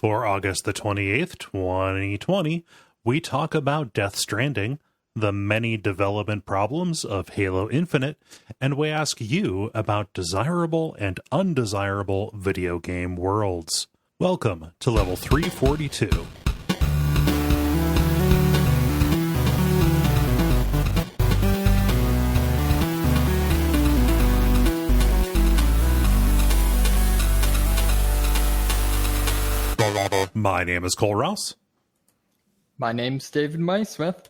For August the 28th, 2020, we talk about Death Stranding, the many development problems of Halo Infinite, and we ask you about desirable and undesirable video game worlds. Welcome to Level 342. My name is Cole Rouse. My name's David Maysmith.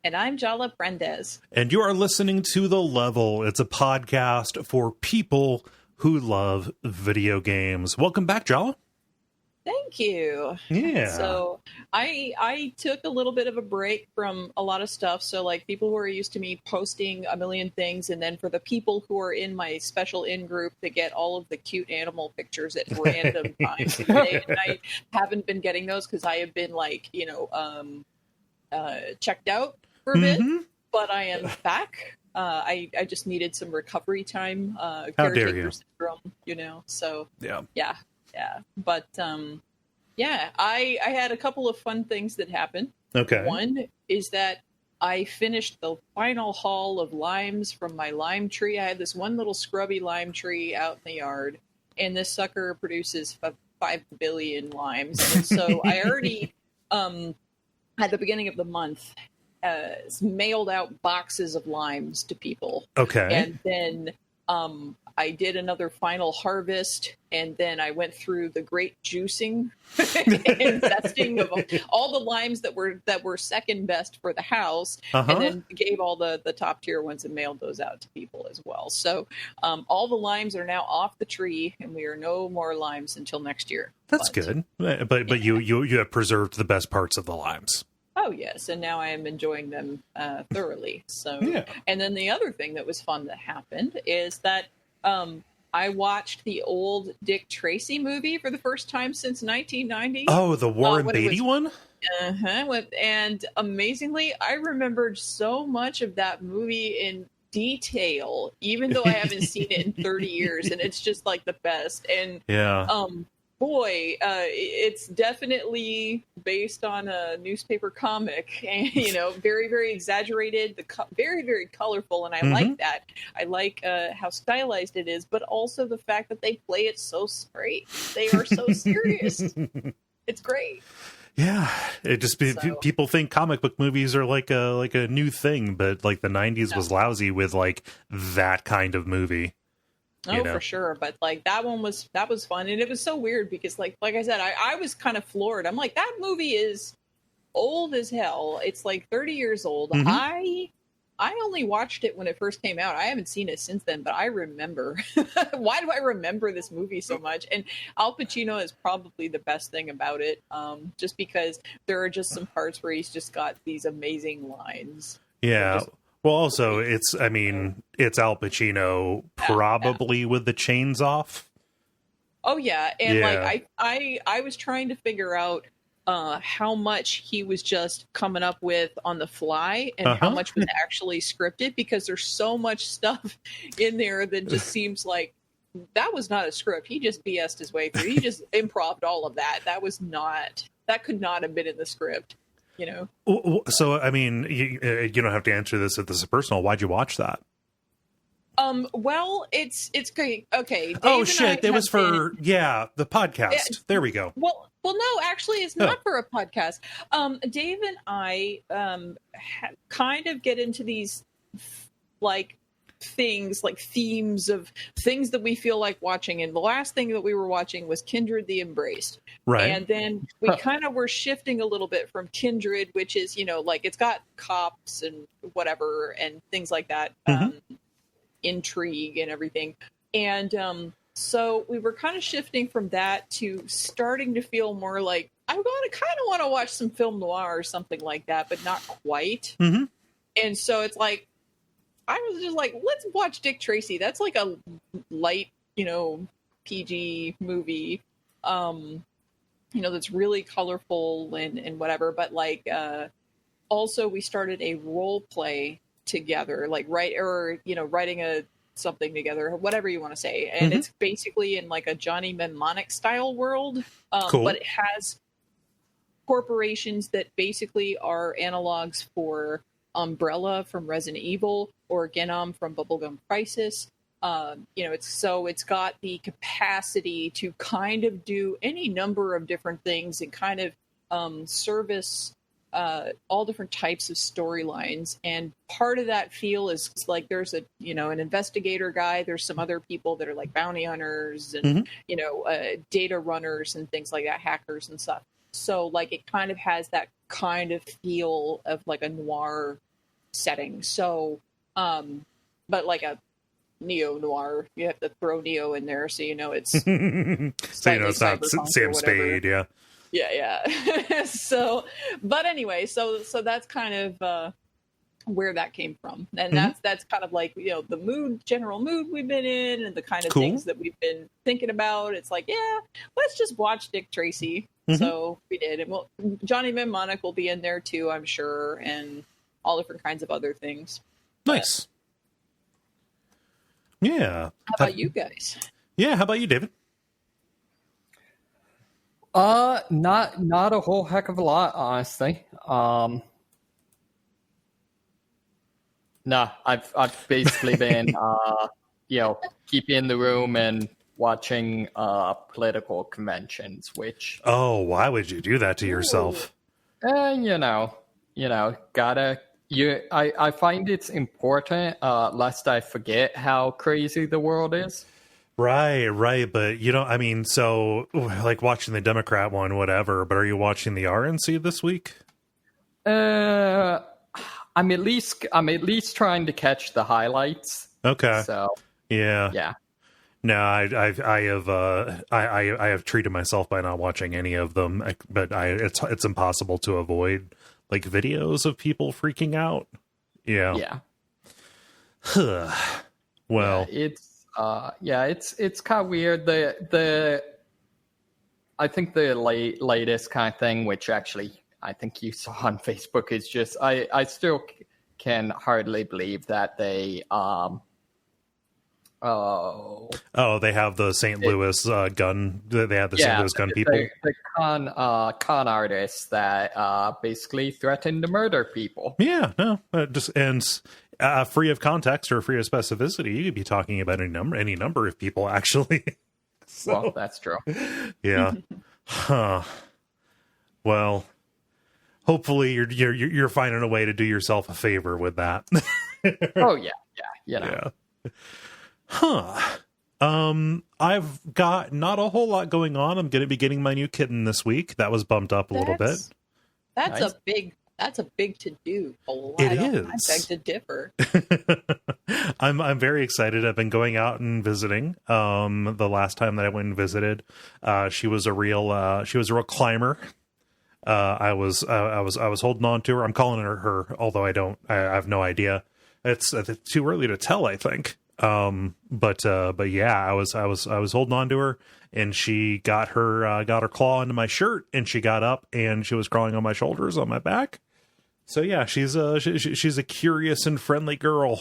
And I'm Jala Brendez. And you are listening to The Level. It's a podcast for people who love video games. Welcome back, Jala. Thank you. Yeah. So I took a little bit of a break from a lot of stuff. So like people who are used to me posting a million things, and then for the people who are in my special in group to get all of the cute animal pictures at random times. Day and night, haven't been getting those because I have been checked out for a bit, but I am back. I just needed some recovery time. Caretaker syndrome, so yeah. But I had a couple of fun things that happened. Okay. One is that I finished the final haul of limes from my lime tree. I had this one little scrubby lime tree out in the yard, and this sucker produces 5 billion limes. And so I already, at the beginning of the month, mailed out boxes of limes to people. Okay. And then I did another final harvest, and then I went through the great juicing and zesting of all the limes that were second best for the house, and then gave all the top tier ones and mailed those out to people as well. So all the limes are now off the tree, and we are no more limes until next year. That's good. But you have preserved the best parts of the limes. Oh, yes, and now I am enjoying them thoroughly. So, And then the other thing that was fun that happened is that I watched the old Dick Tracy movie for the first time since 1990. Oh, the Warren Beatty one? And amazingly, I remembered so much of that movie in detail, even though I haven't seen it in 30 years, and it's just like the best. And it's definitely based on a newspaper comic, and very, very exaggerated, very, very colorful, and I like that. I like how stylized it is, but also the fact that they play it so straight. They are so serious. It's great. Yeah, it just people think comic book movies are like a new thing, but like the 90s was lousy with like that kind of movie. For sure. But like that was fun. And it was so weird because like I said, I was kind of floored. I'm like, that movie is old as hell. It's like 30 years old. I only watched it when it first came out. I haven't seen it since then, but I remember. Why do I remember this movie so much? And Al Pacino is probably the best thing about it. Just because there are just some parts where he's just got these amazing lines. Yeah. Well, also, it's Al Pacino probably with the chains off. Oh, yeah. And I was trying to figure out how much he was just coming up with on the fly and how much was actually scripted, because there's so much stuff in there that just seems like that was not a script. He just BS'd his way through. He just improv'd all of that. That could not have been in the script. So I mean, you don't have to answer this if this is personal. Why'd you watch that? Well, it's great. Okay. Dave it was for the podcast. There we go. Well, no, actually, it's not for a podcast. Dave and I kind of get into these things, like themes of things that we feel like watching, and the last thing that we were watching was Kindred the Embraced, right? And then we kind of were shifting a little bit from Kindred, which is like it's got cops and whatever and things like that, intrigue and everything, and so we were kind of shifting from that to starting to feel more like I kind of want to watch some film noir or something like that, but not quite. And so it's like I was just like, let's watch Dick Tracy. That's like a light, PG movie, that's really colorful and whatever. But also we started a role play together, like writing a something together, whatever you want to say. And it's basically in like a Johnny Mnemonic style world, Cool. but it has corporations that basically are analogs for Umbrella from Resident Evil or Genom from Bubblegum Crisis. It's got the capacity to kind of do any number of different things and kind of service all different types of storylines. And part of that feel is like there's an investigator guy, there's some other people that are like bounty hunters and data runners and things like that, hackers and stuff. So like it kind of has that kind of feel of like a noir setting. So but like a neo-noir, you have to throw Neo in there so it's so it's not Sam Spade. Yeah. So, but anyway, so that's kind of where that came from, and that's kind of like the general mood we've been in, and the kind of things that we've been thinking about. It's like, let's just watch Dick Tracy. So we did, and Johnny Mnemonic will be in there too, I'm sure, and all different kinds of other things. Nice. Yeah. How about you guys? Yeah. How about you, David? Not a whole heck of a lot, honestly. No, I've basically been, keeping the room and watching political conventions, which. Oh, why would you do that to yourself? Gotta. I find it's important, lest I forget how crazy the world is. Right. But so like watching the Democrat one, whatever, but are you watching the RNC this week? I'm at least trying to catch the highlights. Okay. So yeah. No, I have treated myself by not watching any of them, but it's impossible to avoid like videos of people freaking out. Yeah. Well, it's kind of weird. I think the latest kind of thing, which actually I think you saw on Facebook, is just I still can hardly believe that they they have the St. Louis gun. They have the St. Louis gun people. The con artists that basically threaten to murder people. Yeah, no, free of context or free of specificity, you could be talking about any number of people, actually. Well, that's true. Yeah. Huh. Well, hopefully you're finding a way to do yourself a favor with that. Oh yeah. Yeah. Huh. I've got not a whole lot going on. I'm going to be getting my new kitten this week. That was bumped up a little bit. That's nice. That's a big to do. It is. I beg to differ. I'm very excited. I've been going out and visiting. The last time that I went and visited, she was a real climber. I was holding on to her. I'm calling her, although I have no idea. It's too early to tell, I think. But yeah, I was holding on to her, and she got her claw into my shirt, and she got up and she was crawling on my shoulders, on my back. So yeah, she's a curious and friendly girl,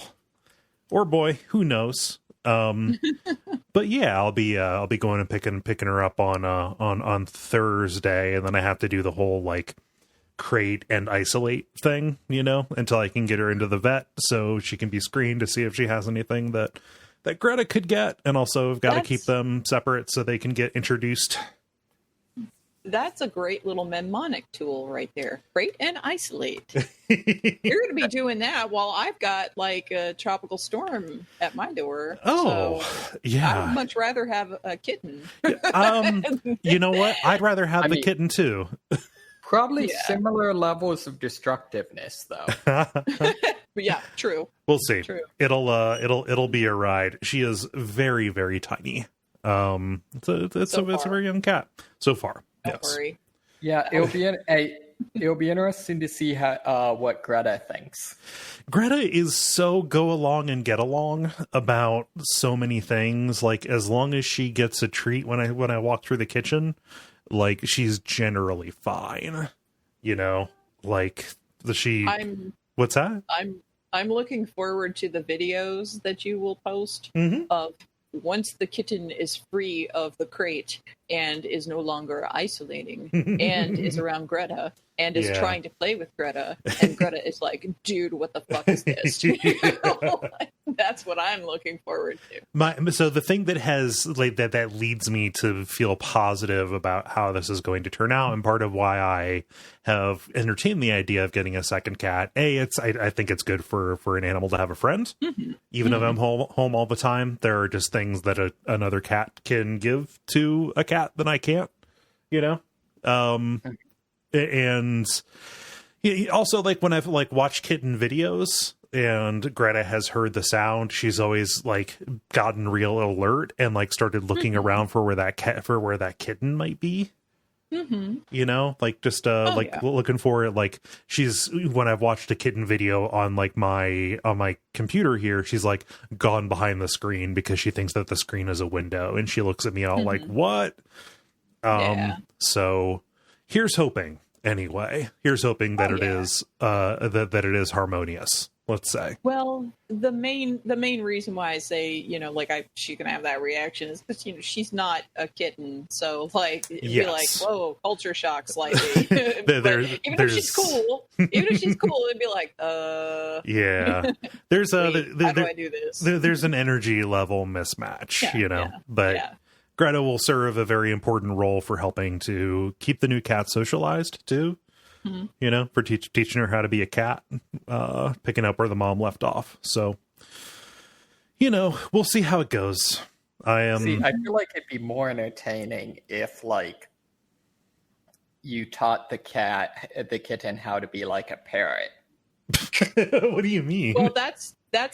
or boy, who knows. But yeah, I'll be going and picking her up on Thursday, and then I have to do the whole like crate and isolate thing, until I can get her into the vet so she can be screened to see if she has anything that Greta could get, and also I've got to keep them separate so they can get introduced. That's a great little mnemonic tool right there. Crate and isolate. You're going to be doing that while I've got like a tropical storm at my door. Oh, so yeah. I would much rather have a kitten. You know what? I'd rather have the kitten too. Probably similar levels of destructiveness, though. Yeah, true. We'll see. True. It'll be a ride. She is very, very tiny. It's a very young cat so far. Don't worry. Yeah, it'll be interesting to see what Greta thinks. Greta is so go along and get along about so many things. Like, as long as she gets a treat when I walk through the kitchen, like, she's generally fine. Like what's that? I'm looking forward to the videos that you will post of once the kitten is free of the crate and is no longer isolating and is around Greta and is trying to play with Greta, and Greta is like, dude, what the fuck is this? That's what I'm looking forward to. So the thing that has that leads me to feel positive about how this is going to turn out, and part of why I have entertained the idea of getting a second cat. I think it's good for an animal to have a friend, even if I'm home all the time. There are just things that another cat can give to a cat that I can't, and also, like, when I've watched kitten videos and Greta has heard the sound, she's always gotten real alert and started looking around for where that kitten might be. Looking for it. She's, when I've watched a kitten video on my computer here, she's gone behind the screen because she thinks that the screen is a window, and she looks at me all like, what? So here's hoping. Anyway, here's hoping that it is that it is harmonious, let's say. Well, the main reason why I say, she can have that reaction is because, she's not a kitten. So it'd be like, whoa, culture shock slightly. Even if she's cool, it'd be like, yeah. There's how do I do this? There's an energy level mismatch, but Greta will serve a very important role for helping to keep the new cat socialized too. For teaching her how to be a cat, picking up where the mom left off. So, we'll see how it goes. I feel like it'd be more entertaining if you taught the kitten how to be like a parrot. What do you mean? Well, that's there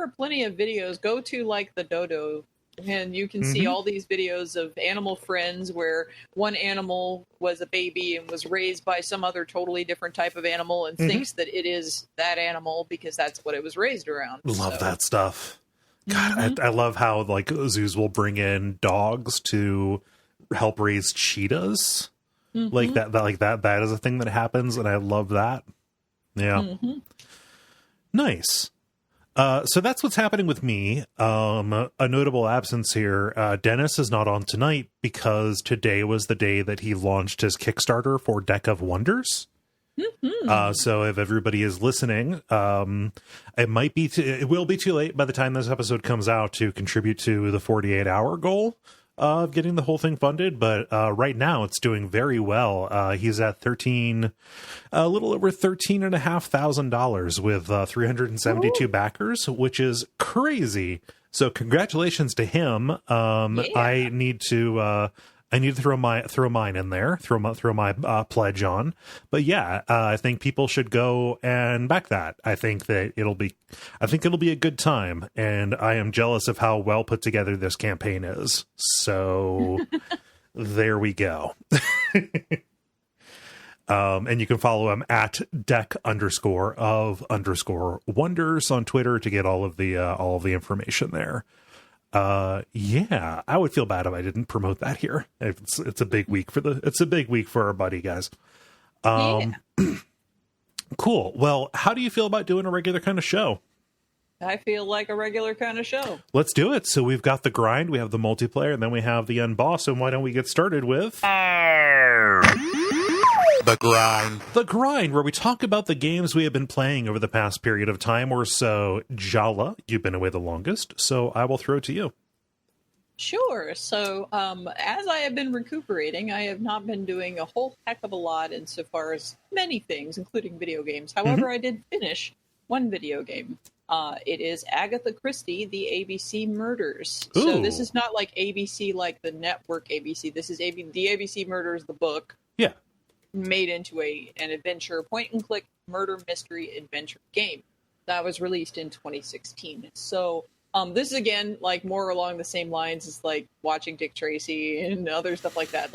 are plenty of videos. Go to the Dodo, and you can see all these videos of animal friends where one animal was a baby and was raised by some other totally different type of animal and thinks that it is that animal because that's what it was raised around. Love that stuff. God, I love how zoos will bring in dogs to help raise cheetahs. That is a thing that happens, and I love that. Yeah. Nice. So that's what's happening with me. A notable absence here. Dennis is not on tonight because today was the day that he launched his Kickstarter for Deck of Wonders. So if everybody is listening, it will be too late by the time this episode comes out to contribute to the 48-hour goal of getting the whole thing funded. But right now it's doing very well. He's at a little over $13,500 with 372 backers, which is crazy. So congratulations to him. I need to throw mine in there, throw my pledge on. But yeah, I think people should go and back that. I think it'll be a good time, and I am jealous of how well put together this campaign is. So there we go. And you can follow him at deck_of_wonders on Twitter to get all of the information there. I would feel bad if I didn't promote that here. It's a big week for our buddy, guys. Cool. Well, how do you feel about doing a regular kind of show? I feel like a regular kind of show. Let's do it. So we've got the grind, we have the multiplayer, and then we have the unboss. And why don't we get started with The Grind, where we talk about the games we have been playing over the past period of time or so. Jala, you've been away the longest, so I will throw it to you. Sure. So as I have been recuperating, I have not been doing a whole heck of a lot insofar as many things, including video games. However, I did finish one video game. It is Agatha Christie, the ABC Murders. Ooh. So this is not like ABC, like the network ABC. This is the ABC Murders, the book. Yeah. Made into an adventure, point-and-click murder mystery adventure game that was released in 2016. So this is, again, more along the same lines as, watching Dick Tracy and other stuff like that.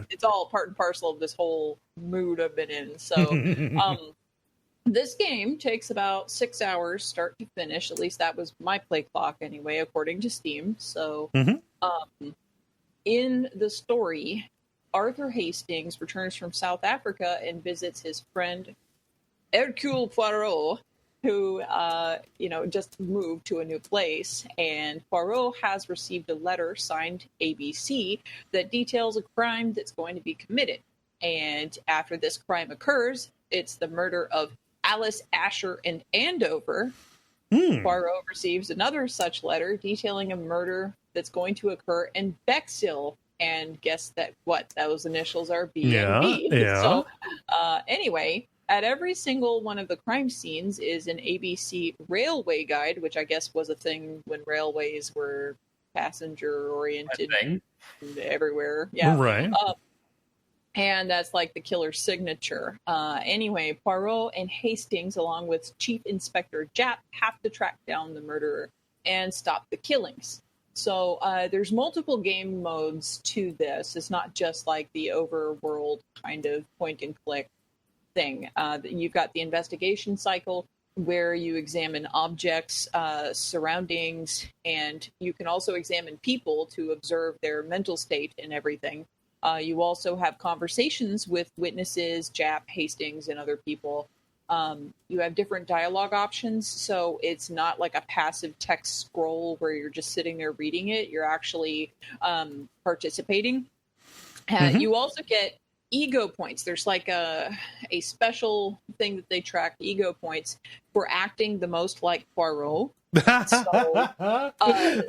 It's all part and parcel of this whole mood I've been in. So this game takes about 6 hours start to finish. At least that was my play clock anyway, according to Steam. So in the story, Arthur Hastings returns from South Africa and visits his friend Hercule Poirot, who, just moved to a new place. And Poirot has received a letter signed ABC that details a crime that's going to be committed. And after this crime occurs, it's the murder of Alice Asher and Andover. Poirot receives another such letter detailing a murder that's going to occur in Bexhill. And guess what? Those initials are B and B. Yeah. So, anyway, at every single one of the crime scenes is an ABC railway guide, which I guess was a thing when railways were passenger-oriented everywhere. Yeah. Right. And that's like the killer's signature. Anyway, Poirot and Hastings, along with Chief Inspector Japp, have to track down the murderer and stop the killings. So there's multiple game modes to this. It's not just like the overworld kind of point-and-click thing. You've got the investigation cycle, where you examine objects, surroundings, and you can also examine people to observe their mental state and everything. You also have conversations with witnesses, Japp, Hastings, and other people. You have different dialogue options, so it's not like a passive text scroll where you're just sitting there reading it. You're actually participating. You also get ego points. There's like a special thing that they track, ego points, for acting the most like Poirot.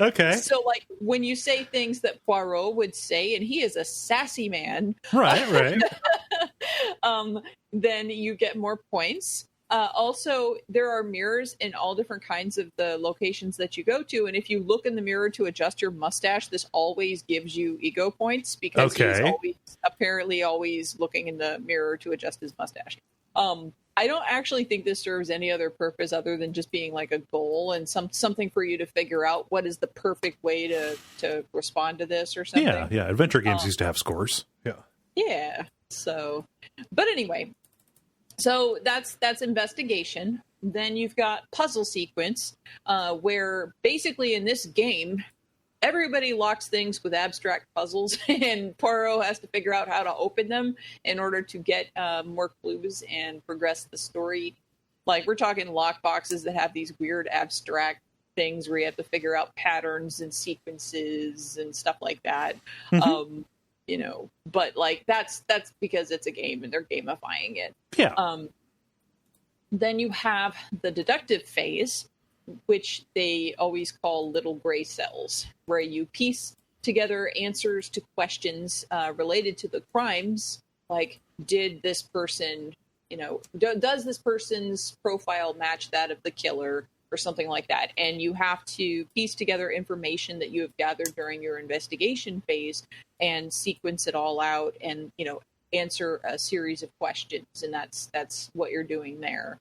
Okay. So, like, when you say things that Poirot would say, and he is a sassy man, Right. then you get more points. Also, there are mirrors in all different kinds of the locations that you go to, and if you look in the mirror to adjust your mustache, this always gives you ego points because he's apparently always looking in the mirror to adjust his mustache. I don't actually think this serves any other purpose other than just being like a goal and something for you to figure out what is the perfect way to respond to this or something. Yeah. Adventure games used to have scores. Yeah. Yeah. So, but anyway, so that's investigation. Then you've got puzzle sequence, where basically in this game, everybody locks things with abstract puzzles, and Poirot has to figure out how to open them in order to get more clues and progress the story. Like, we're talking lock boxes that have these weird abstract things where you have to figure out patterns and sequences and stuff like that. But like that's because it's a game and they're gamifying it. Yeah. Then you have the deductive phase, which they always call little gray cells, where you piece together answers to questions related to the crimes, like, did this person, does this person's profile match that of the killer, or something like that. And you have to piece together information that you have gathered during your investigation phase and sequence it all out and, answer a series of questions. And that's what you're doing there.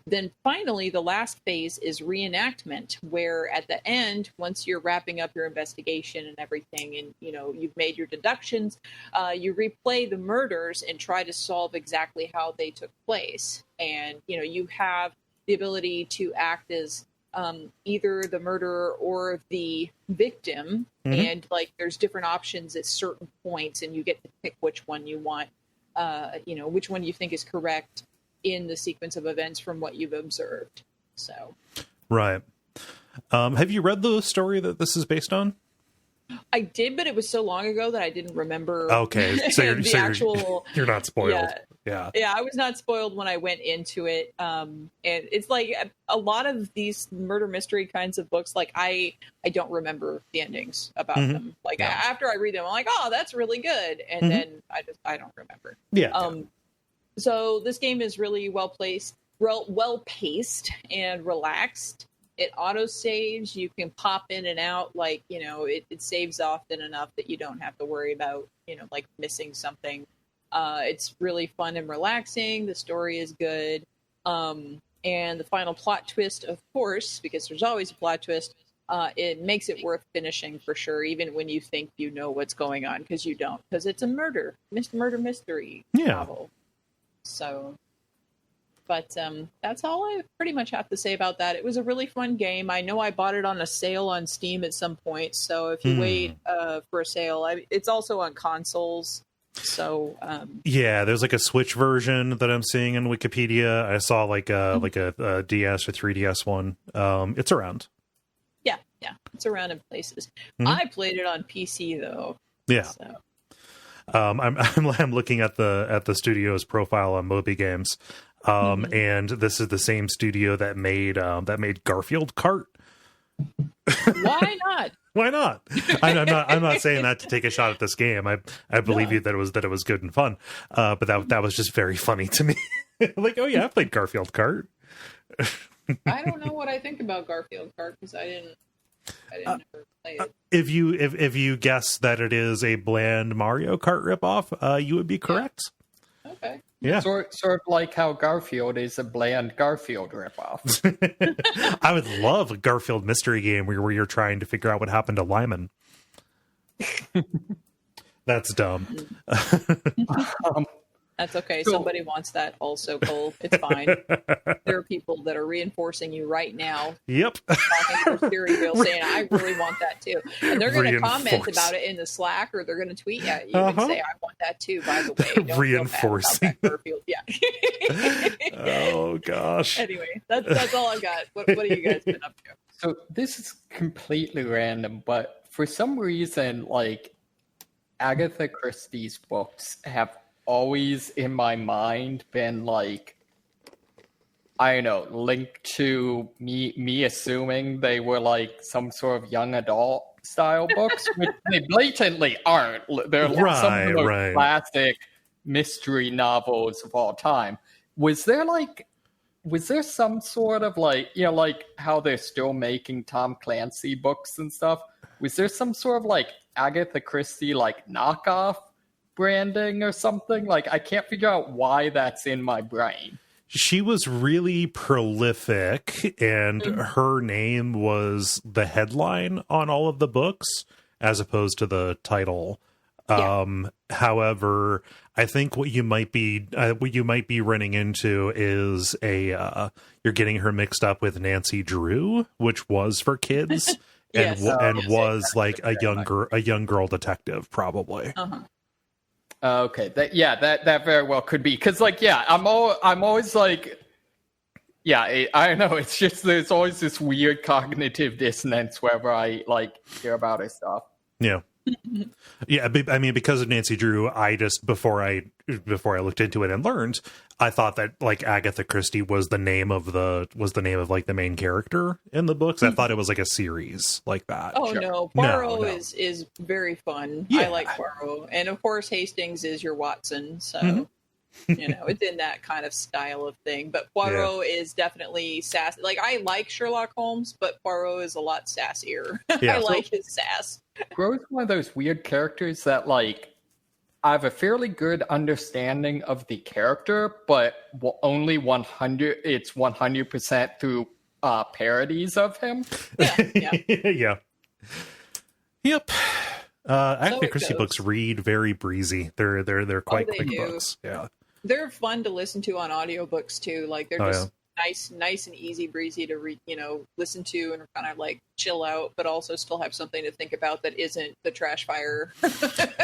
Then finally, the last phase is reenactment, where at the end, once you're wrapping up your investigation and everything, and you've made your deductions, you replay the murders and try to solve exactly how they took place. And you have the ability to act as either the murderer or the victim, and like there's different options at certain points, and you get to pick which one you want, which one you think is correct in the sequence of events from what you've observed. So, right. Have you read the story that this is based on? I did, but it was so long ago that I didn't remember. Okay, so you're not spoiled. Yeah, I was not spoiled when I went into it. And it's like a lot of these murder mystery kinds of books, like I don't remember the endings about them. Like after I read them, I'm like, oh, that's really good, and then I don't remember. Yeah. So this game is really well paced and relaxed. It auto saves. You can pop in and out, like, it saves often enough that you don't have to worry about, like missing something. It's really fun and relaxing. The story is good. And the final plot twist, of course, because there's always a plot twist, it makes it worth finishing for sure, even when you think you know what's going on, because you don't, because it's a murder mystery novel. So... But that's all I pretty much have to say about that. It was a really fun game. I know I bought it on a sale on Steam at some point. So if you wait for a sale, it's also on consoles. So yeah, there's like a Switch version that I'm seeing in Wikipedia. I saw like a DS or 3DS one. It's around. yeah, it's around in places. Mhm. I played it on PC though. Yeah. So. I'm looking at the studio's profile on Moby Games, and this is the same studio that made Garfield Kart. Why not? Why not? I'm not saying that to take a shot at this game. I believe you that it was good and fun. But that was just very funny to me. Like, oh yeah, I played Garfield Kart. I don't know what I think about Garfield Kart because I didn't ever play it. If you guess that it is a bland Mario Kart ripoff, you would be correct. Okay. Yeah. Sort of like how Garfield is a bland Garfield ripoff. I would love a Garfield mystery game where you're trying to figure out what happened to Lyman. That's dumb. That's okay. So- Somebody wants that also, Kole. It's fine. There are people that are reinforcing you right now, Yep. talking to their steering wheel, saying, I really want that too. And they're going to comment Reinforce. about it in the Slack, or they're going to tweet at you and say, I want that too, by the way. Don't Reinforcing. feel bad about that Garfield. Yeah. Oh gosh. Anyway, that's all I've got. What have you guys been up to? So this is completely random, but for some reason, like Agatha Christie's books have always in my mind been like, I don't know, linked to me assuming they were like some sort of young adult style books, which they blatantly aren't. They're like some of the most classic mystery novels of all time. Was there some sort of like, you know, like how they're still making Tom Clancy books and stuff? Was there some sort of like Agatha Christie like knockoff branding or something? Like, I can't figure out why that's in my brain. She was really prolific, and her name was the headline on all of the books as opposed to the title. Yeah. However, I think what you might be running into is you're getting her mixed up with Nancy Drew, which was for kids. Yes. and was like a young girl detective, probably. Uh-huh. Okay, that very well could be, because like, yeah, I'm always like, yeah, I don't know. It's just there's always this weird cognitive dissonance whenever I like hear about her stuff. Yeah. Yeah, I mean, because of Nancy Drew, I just before I looked into it and learned, I thought that like Agatha Christie was the name of like the main character in the books. I thought it was like a series like that. Oh Sure. no, Poirot No. is very fun. Yeah. I like Poirot, and of course Hastings is your Watson, so you know it's in that kind of style of thing. But Poirot is definitely sassy. Like I like Sherlock Holmes, but Poirot is a lot sassier. Yeah. I like his sass. Poirot's one of those weird characters that like I have a fairly good understanding of the character, but only 100% through parodies of him. Yeah. Yeah. Yep. Agatha it Christie goes. books read very breezy. They're quite they quick do. books. Yeah. They're fun to listen to on audiobooks too. Like they're Oh, just nice and easy breezy to read, listen to and kind of like chill out, but also still have something to think about that isn't the trash fire.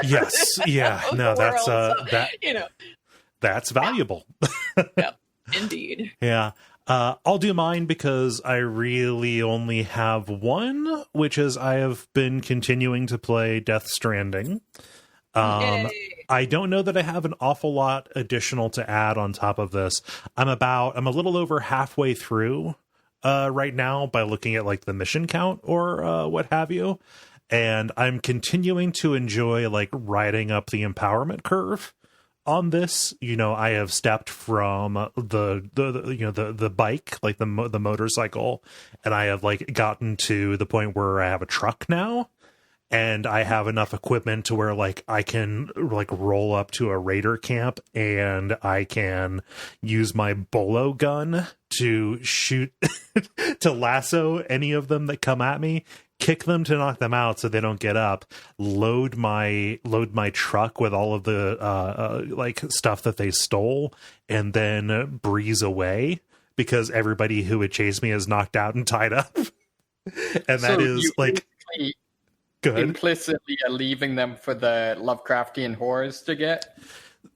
Yes. Yeah. of No, the that's world. So, that's valuable. Yep, indeed. Yeah. I'll do mine because I really only have one, which is I have been continuing to play Death Stranding. Yay. I don't know that I have an awful lot additional to add on top of this. I'm a little over halfway through right now by looking at like the mission count or what have you. And I'm continuing to enjoy like riding up the empowerment curve on this. I have stepped from the bike, like the motorcycle, and I have like gotten to the point where I have a truck now. And I have enough equipment to where like I can like roll up to a raider camp and I can use my bolo gun to shoot to lasso any of them that come at me, kick them to knock them out so they don't get up, load my truck with all of the like stuff that they stole, and then breeze away because everybody who would chase me is knocked out and tied up. And that is like Good. implicitly leaving them for the Lovecraftian horrors to get?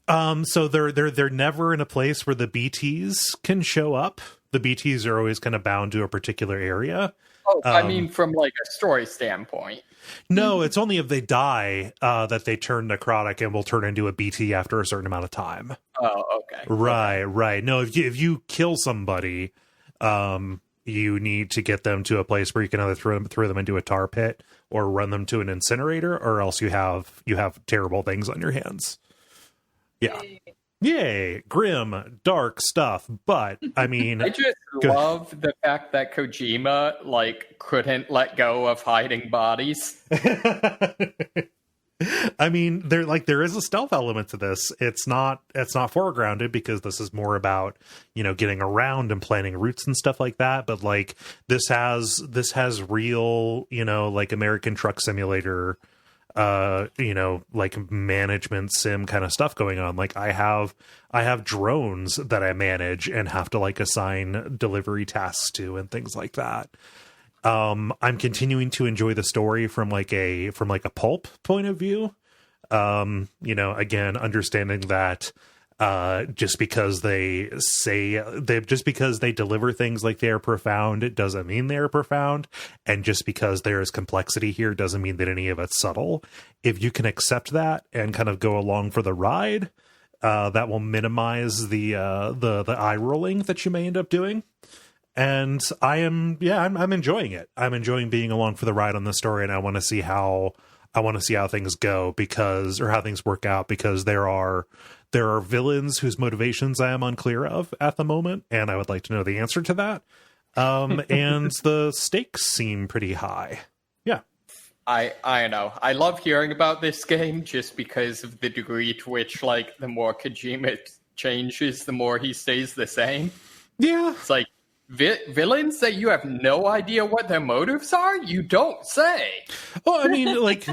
So they're never in a place where the BTs can show up. The BTs are always kind of bound to a particular area. Oh, I mean, from like a story standpoint. No, it's only if they die that they turn necrotic and will turn into a BT after a certain amount of time. Oh, okay. Right. No, if you kill somebody, you need to get them to a place where you can either throw them into a tar pit or run them to an incinerator, or else you have terrible things on your hands. Yeah. Yay, grim, dark stuff. But I mean, I just love the fact that Kojima like couldn't let go of hiding bodies. I mean, there is a stealth element to this. It's not foregrounded because this is more about, getting around and planning routes and stuff like that. But like this has real, like American Truck Simulator, like management sim kind of stuff going on. Like I have drones that I manage and have to like assign delivery tasks to and things like that. I'm continuing to enjoy the story from like a pulp point of view. Again, understanding that just because they deliver things like they are profound, it doesn't mean they are profound. And just because there is complexity here doesn't mean that any of it's subtle. If you can accept that and kind of go along for the ride, that will minimize the eye rolling that you may end up doing. And I'm enjoying it. I'm enjoying being along for the ride on the story, and I want to see how things go how things work out, because there are villains whose motivations I am unclear of at the moment, and I would like to know the answer to that. And the stakes seem pretty high. Yeah. I know. I love hearing about this game just because of the degree to which like the more Kojima changes, the more he stays the same. Yeah. It's like villains that you have no idea what their motives are, you don't say. Well, I mean, like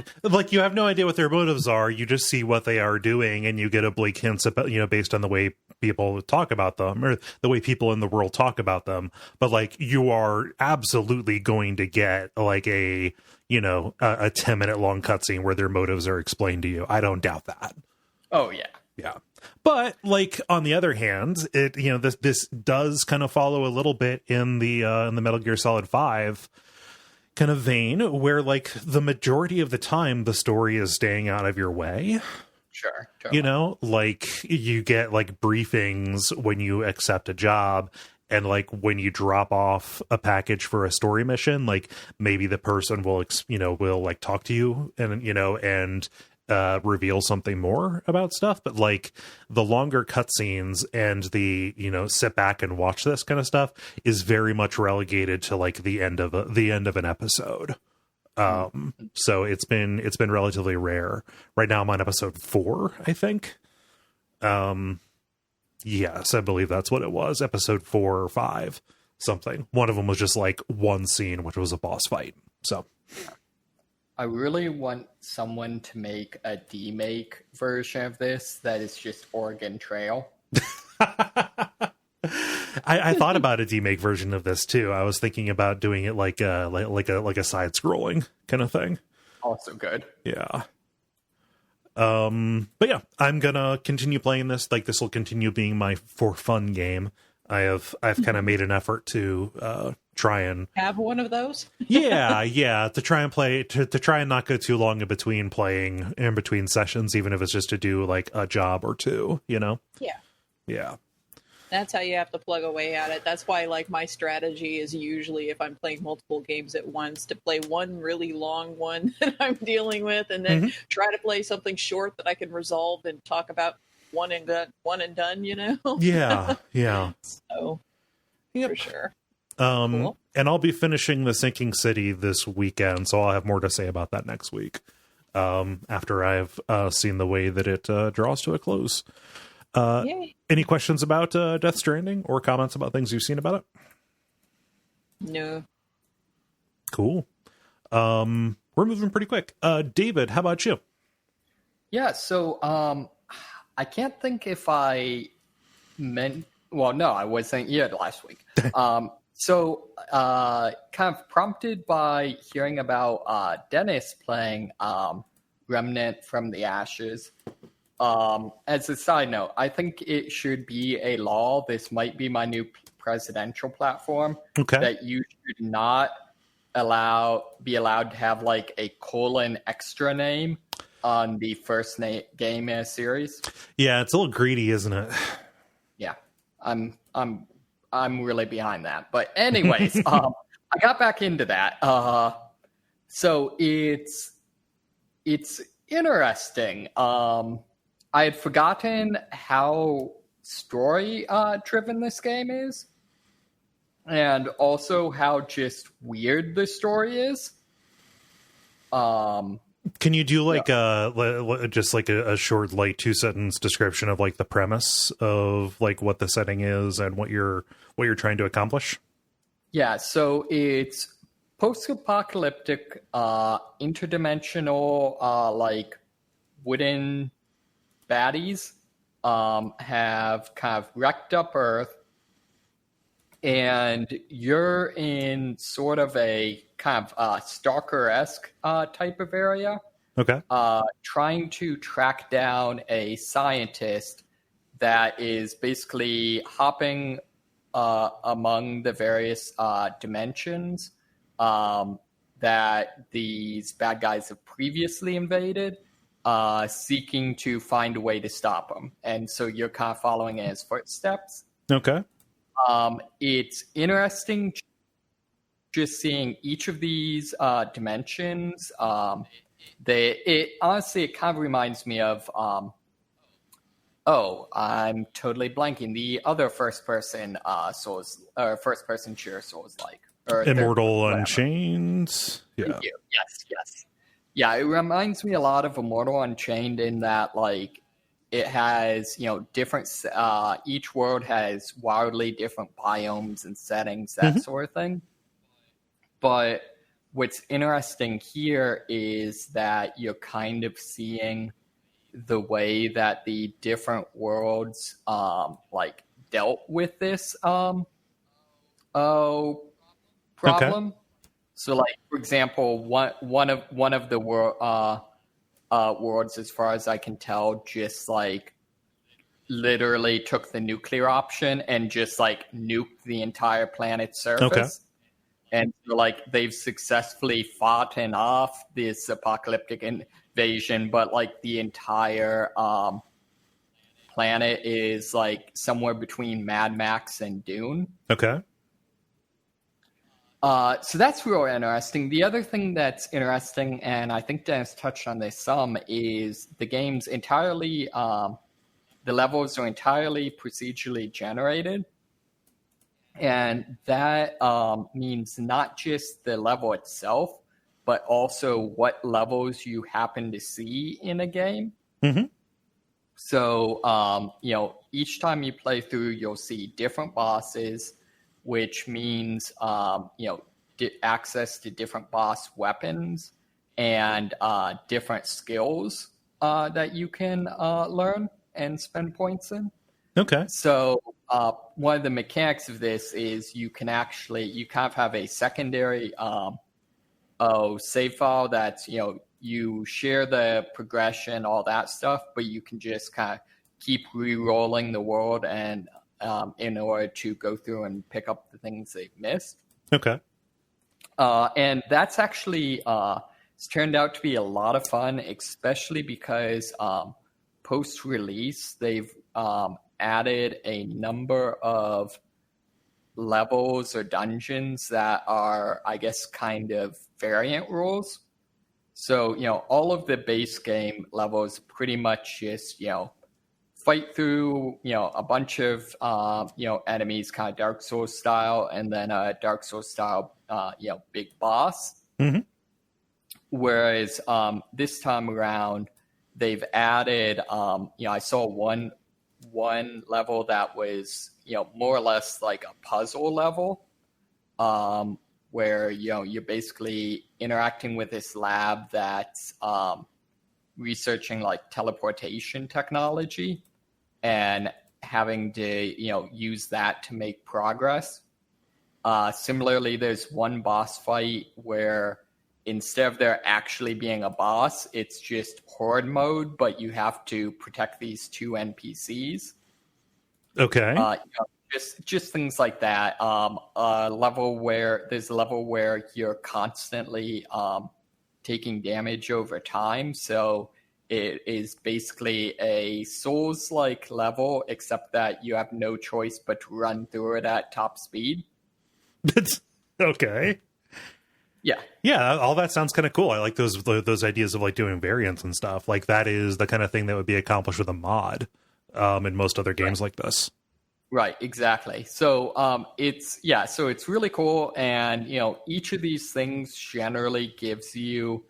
you have no idea what their motives are. You just see what they are doing, and you get oblique hints about, based on the way people talk about them or the way people in the world talk about them. But like, you are absolutely going to get like a 10-minute long cutscene where their motives are explained to you. I don't doubt that. Oh yeah. Yeah. But like on the other hand, it this does kind of follow a little bit in the Metal Gear Solid 5 kind of vein, where like the majority of the time the story is staying out of your way. Sure. Totally. Like you get like briefings when you accept a job, and like when you drop off a package for a story mission, like maybe the person will like talk to you and reveal something more about stuff. But like the longer cutscenes and the sit back and watch this kind of stuff is very much relegated to like the end of an episode. So it's been relatively rare. Right now I'm on episode 4, I think. Yes, I believe that's what it was, episode 4 or 5 something. One of them was just like one scene, which was a boss fight. So I really want someone to make a demake version of this that is just Oregon Trail. I thought about a demake version of this too. I was thinking about doing it like a side scrolling kind of thing. Also good. Yeah. But yeah, I'm gonna continue playing this. Like this will continue being my for fun game. I've kind of made an effort to try and have one of those. yeah, to try and play to try and not go too long in between sessions, even if it's just to do like a job or two, Yeah. That's how you have to plug away at it. That's why, like, my strategy is usually, if I'm playing multiple games at once, to play one really long one that I'm dealing with, and then try to play something short that I can resolve and talk about one and done. Yeah. So, yep. For sure. Cool. And I'll be finishing The Sinking City this weekend, so I'll have more to say about that next week. After I've seen the way that it draws to a close. Any questions about Death Stranding or comments about things you've seen about it? No. Cool. We're moving pretty quick. David, how about you? Yeah, so I can't think if I meant... Well, no, I wasn't here last week. So, kind of prompted by hearing about Dennis playing Remnant from the Ashes. As a side note, I think it should be a law. This might be my new presidential platform. Okay. That you should not be allowed to have like a colon extra name on the first game in a series. Yeah, it's a little greedy, isn't it? Yeah, I'm really behind that. But anyways, I got back into that. So it's interesting. I had forgotten how story driven this game is, and also how just weird the story is. Can you do like just like a short, like 2-sentence description of like the premise of like what the setting is and what you're trying to accomplish? Yeah, so it's post-apocalyptic, interdimensional, like wooden baddies have kind of wrecked up Earth, and you're in sort of a kind of Stalker-esque type of area. Okay. Trying to track down a scientist that is basically hopping among the various dimensions that these bad guys have previously invaded, seeking to find a way to stop them. And so you're kind of following in his footsteps. Okay. It's interesting just seeing each of these dimensions. Honestly, it kind of reminds me of I'm totally blanking. The other first-person Souls or first-person shooter Souls like Immortal Unchained. Yeah. Thank you. Yes. Yeah, it reminds me a lot of Immortal Unchained in that like it has different. Each world has wildly different biomes and settings, that sort of thing. But what's interesting here is that you're kind of seeing the way that the different worlds like dealt with this problem. Okay. So, like for example, one of the worlds, as far as I can tell, just like literally took the nuclear option and just like nuked the entire planet's surface. Okay. And so, like, they've successfully fought off this apocalyptic invasion, but like the entire planet is like somewhere between Mad Max and Dune. Okay. So that's real interesting. The other thing that's interesting, and I think Dennis touched on this some, is the game's entirely, the levels are entirely procedurally generated. And that means not just the level itself, but also what levels you happen to see in a game. Mm-hmm. So, each time you play through, you'll see different bosses, which means, access to different boss weapons and different skills that you can learn and spend points in. Okay. So one of the mechanics of this is you kind of have a secondary save file that's, you share the progression, all that stuff, but you can just kind of keep re-rolling the world and in order to go through and pick up the things they've missed. Okay. And that's actually it's turned out to be a lot of fun, especially because post-release they've added a number of levels or dungeons that are, I guess, kind of variant rules. So, all of the base game levels pretty much just, fight through, a bunch of, enemies, kind of Dark Souls style, and then a Dark Souls style, big boss. Mm-hmm. Whereas this time around, they've added, I saw one level that was, more or less like a puzzle level, where, you're basically interacting with this lab that's researching like teleportation technology and having to, use that to make progress. Similarly, there's one boss fight where instead of there actually being a boss, it's just horde mode, but you have to protect these two NPCs. Okay. Just things like that. There's a level where you're constantly taking damage over time, so it is basically a Souls-like level, except that you have no choice but to run through it at top speed. Okay. Yeah, all that sounds kind of cool. I like those ideas of like doing variants and stuff. Like that is the kind of thing that would be accomplished with a mod in most other games like this. Right, exactly. So it's really cool, and each of these things generally gives you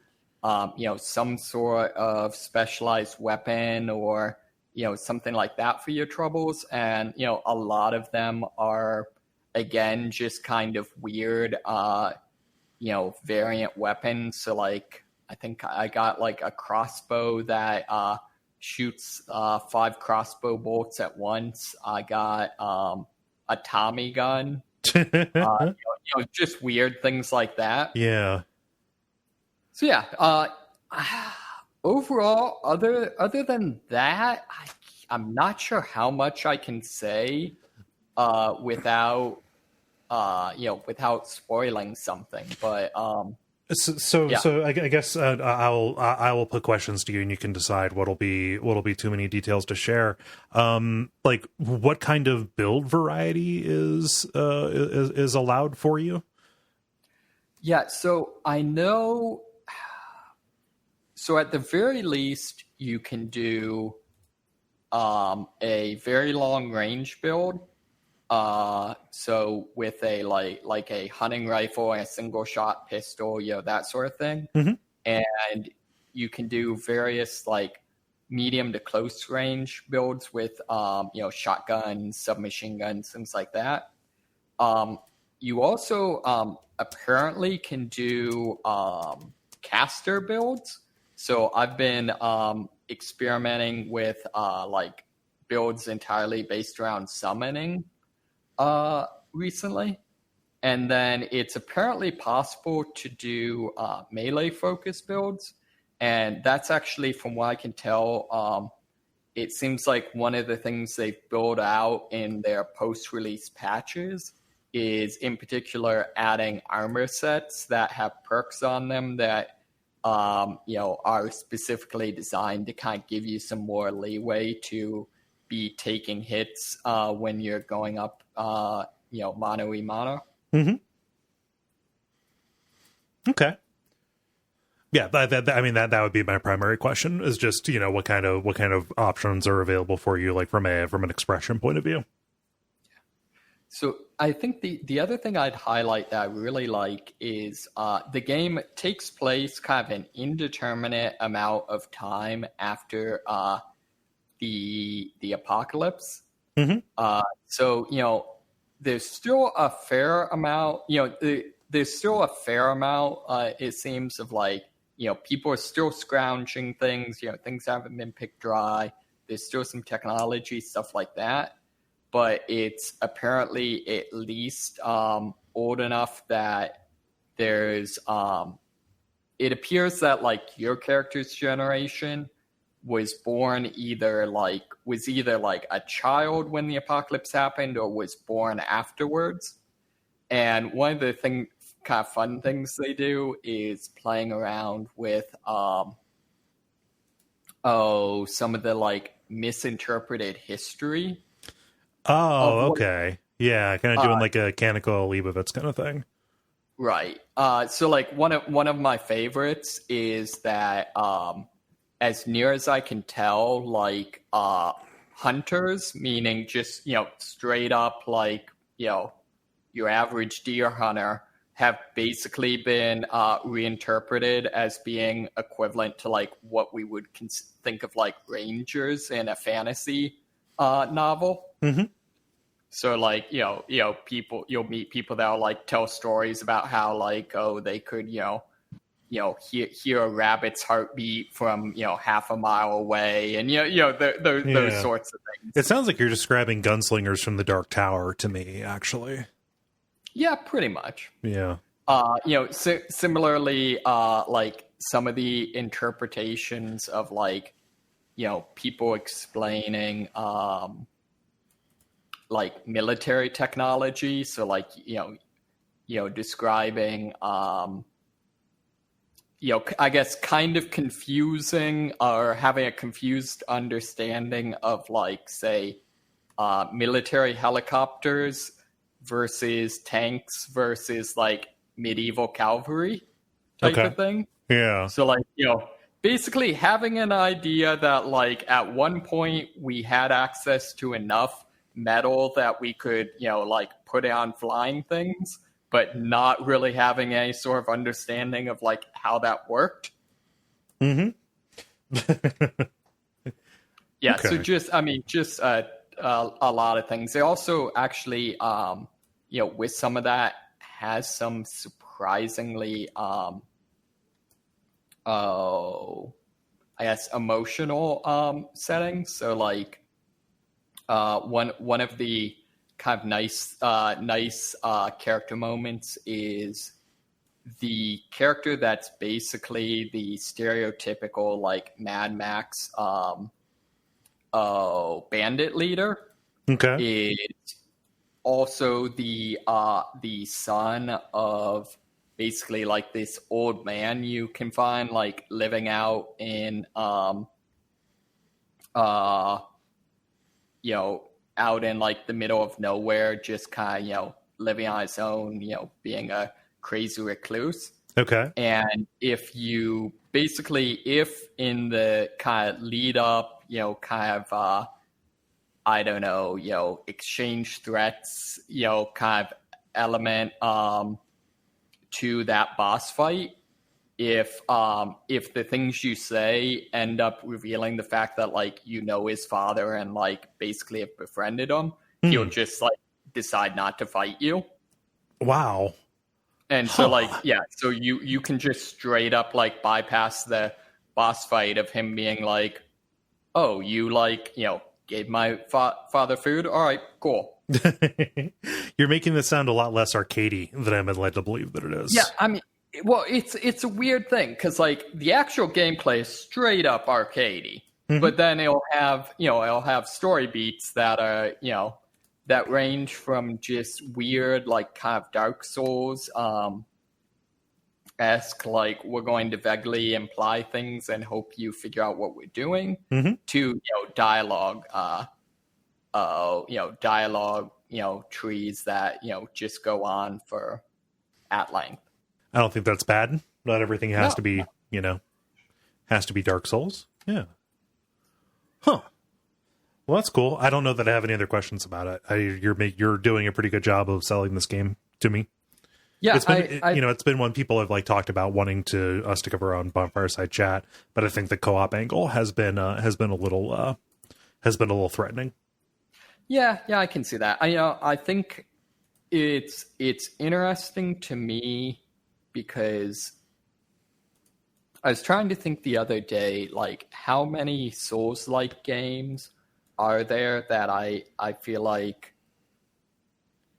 some sort of specialized weapon or something like that for your troubles, and a lot of them are again just kind of weird variant weapons. So like I think I got like a crossbow that shoots 5 crossbow bolts at once. I got a Tommy gun. Just weird things like that. Yeah. So yeah, overall, other than that, I'm not sure how much I can say without spoiling something. But So I guess I will put questions to you, and you can decide what'll be too many details to share. Like what kind of build variety is allowed for you? Yeah, so I know. So at the very least, you can do a very long range build. So with a like a hunting rifle and a single shot pistol, that sort of thing. Mm-hmm. And you can do various like medium to close range builds with shotguns, submachine guns, things like that. You also apparently can do caster builds. So I've been experimenting with like builds entirely based around summoning recently, and then it's apparently possible to do melee focus builds, and that's actually, from what I can tell, it seems like one of the things they've built out in their post-release patches is in particular adding armor sets that have perks on them that are specifically designed to kind of give you some more leeway to be taking hits when you're going up, mano a mano. Mm-hmm. Okay. Yeah, that would be my primary question. Is just what kind of options are available for you, like from an expression point of view. So I think the other thing I'd highlight that I really like is the game takes place kind of an indeterminate amount of time after the apocalypse. Mm-hmm. So there's still a fair amount. There's still a fair amount. It seems of like people are still scrounging things. Things haven't been picked dry. There's still some technology stuff like that. But it's apparently at least old enough that there's it appears that like your character's generation was either like a child when the apocalypse happened or was born afterwards. And one of the kind of fun things they do is playing around with some of the like misinterpreted history. Oh, okay. Yeah, kind of doing like a Canonical Leibovitz kind of thing. Right. So like one of my favorites is that as near as I can tell, like hunters, meaning just straight up like your average deer hunter, have basically been reinterpreted as being equivalent to like what we would think of like rangers in a fantasy novel. Mm-hmm. So like people, you'll meet people that'll like tell stories about how like they could hear a rabbit's heartbeat from half a mile away, and those sorts of things. It sounds like you're describing gunslingers from the Dark Tower to me, actually. Yeah, pretty much. Yeah. Similarly, like some of the interpretations of like, people explaining like military technology. So like, describing, I guess kind of confusing or having a confused understanding of like, say, military helicopters versus tanks versus like medieval cavalry type of thing. Yeah. So like, basically having an idea that like at one point we had access to enough metal that we could, like put on flying things, but not really having any sort of understanding of like how that worked. Mm-hmm. Yeah. Okay. So just a lot of things. They also actually, with some of that has some surprisingly, I guess emotional settings. So like one of the kind of nice character moments is the character that's basically the stereotypical like Mad Max bandit leader. Okay. Is also the son of basically like this old man you can find like living out in out in like the middle of nowhere, just kind of living on his own, being a crazy recluse. Okay. And if in the kind of lead up, kind of I don't know, exchange threats, kind of element to that boss fight. If the things you say end up revealing the fact that like his father and like basically have befriended him, he'll just like decide not to fight you. Wow. And so like so you can just straight up like bypass the boss fight of him being like, oh, you like gave my father food? All right, cool. You're making this sound a lot less arcadey than I'm led to believe that it is. Yeah, I mean, well, it's a weird thing because like the actual gameplay is straight up arcadey, but then it'll have story beats that are that range from just weird like kind of Dark Souls esque, like we're going to vaguely imply things and hope you figure out what we're doing, to dialogue trees that just go on for at length. I don't think that's bad. Not everything has to be Dark Souls. Yeah. Huh. Well, that's cool. I don't know that I have any other questions about it. You're doing a pretty good job of selling this game to me. Yeah, it's been one people have like talked about wanting us to cover on Bonfireside Chat, but I think the co-op angle has been a little threatening. Yeah, I can see that. I think it's interesting to me because I was trying to think the other day, like how many Souls-like games are there that I feel like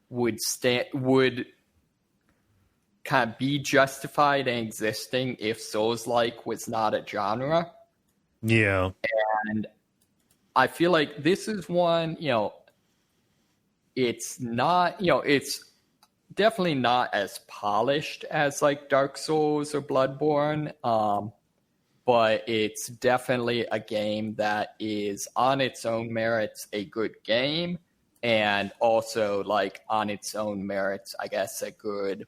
would kind of be justified in existing if Souls-like was not a genre. Yeah. And I feel like this is one, it's not, it's definitely not as polished as like Dark Souls or Bloodborne, but it's definitely a game that is on its own merits a good game, and also like on its own merits, I guess, a good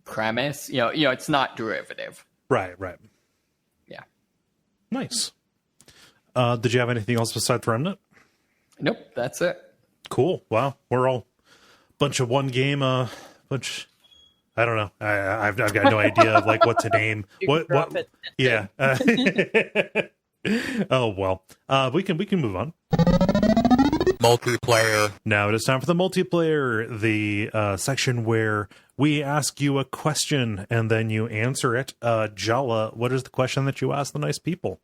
premise. It's not derivative. Right. Yeah. Nice. Did you have anything else besides Remnant? Nope, that's it. Cool. Wow, we're all bunch of one game. I don't know. I've got no idea of like what to name. What? Yeah. Oh well. We can move on. Multiplayer. Now it is time for the multiplayer, the section where we ask you a question and then you answer it. Jala, what is the question that you ask the nice people?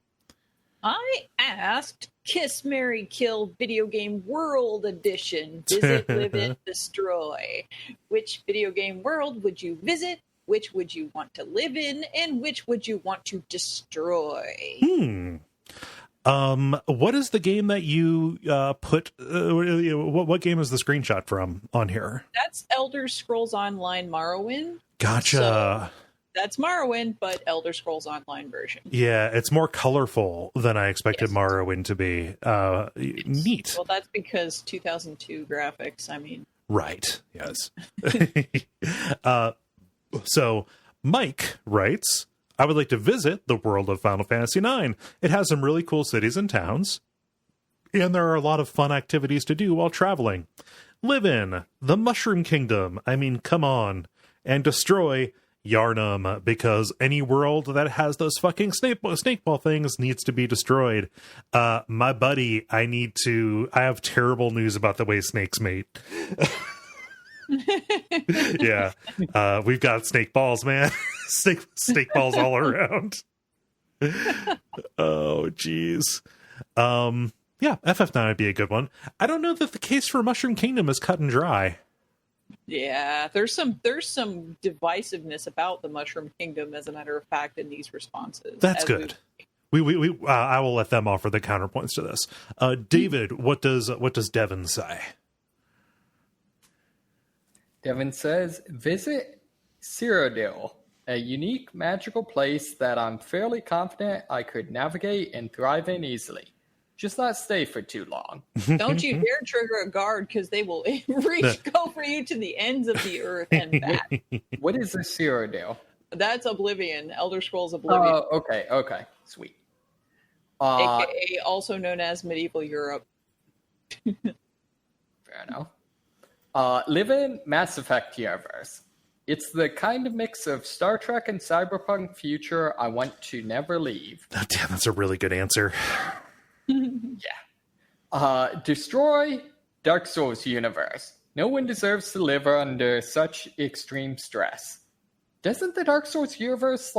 I asked Kiss, Marry, Kill Video Game World Edition. Visit, live in, destroy. Which video game world would you visit? Which would you want to live in? And which would you want to destroy? What is the game that you put? What game is the screenshot from on here? That's Elder Scrolls Online Morrowind. Gotcha. So that's Morrowind, but Elder Scrolls Online version. Yeah, it's more colorful than I expected Morrowind to be. Neat. Well, that's because 2002 graphics. I mean, right? Yes. So Mike writes, I would like to visit the world of Final Fantasy IX. It has some really cool cities and towns, and there are a lot of fun activities to do while traveling. Live in the Mushroom Kingdom. I mean, come on. And destroy Yarnum, because any world that has those fucking snakeball things needs to be destroyed. My buddy, I have terrible news about the way snakes mate. Yeah, we've got snake balls, man. snake balls all around. Oh, jeez. Yeah, FF9 would be a good one. I don't know that the case for Mushroom Kingdom is cut and dry. Yeah, there's some divisiveness about the Mushroom Kingdom, as a matter of fact, in these responses. That's good. We I will let them offer the counterpoints to this. David, what does Devin say? Devin says, visit Cyrodiil, a unique magical place that I'm fairly confident I could navigate and thrive in easily. Just not stay for too long. Don't you dare trigger a guard, because they will go for you to the ends of the earth and back. What is a Cyrodiil? That's Oblivion, Elder Scrolls Oblivion. Okay, sweet. AKA also known as medieval Europe. Fair enough. Live in Mass Effect universe. It's the kind of mix of Star Trek and cyberpunk future I want to never leave. Oh, damn, that's a really good answer. Yeah. Destroy Dark Souls universe. No one deserves to live under such extreme stress. Doesn't the Dark Souls universe,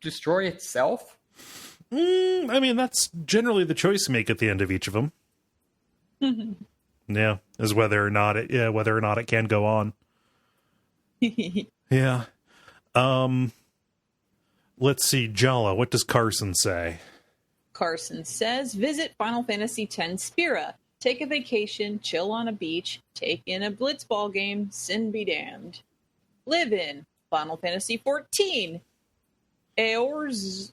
destroy itself? I mean, that's generally the choice you make at the end of each of them. Yeah, is whether or not it can go on. Yeah. Let's see, Jala, what does Carson say? Carson says, visit Final Fantasy X Spira. Take a vacation, chill on a beach, take in a blitzball game, sin be damned. Live in Final Fantasy XIV. Eorzea?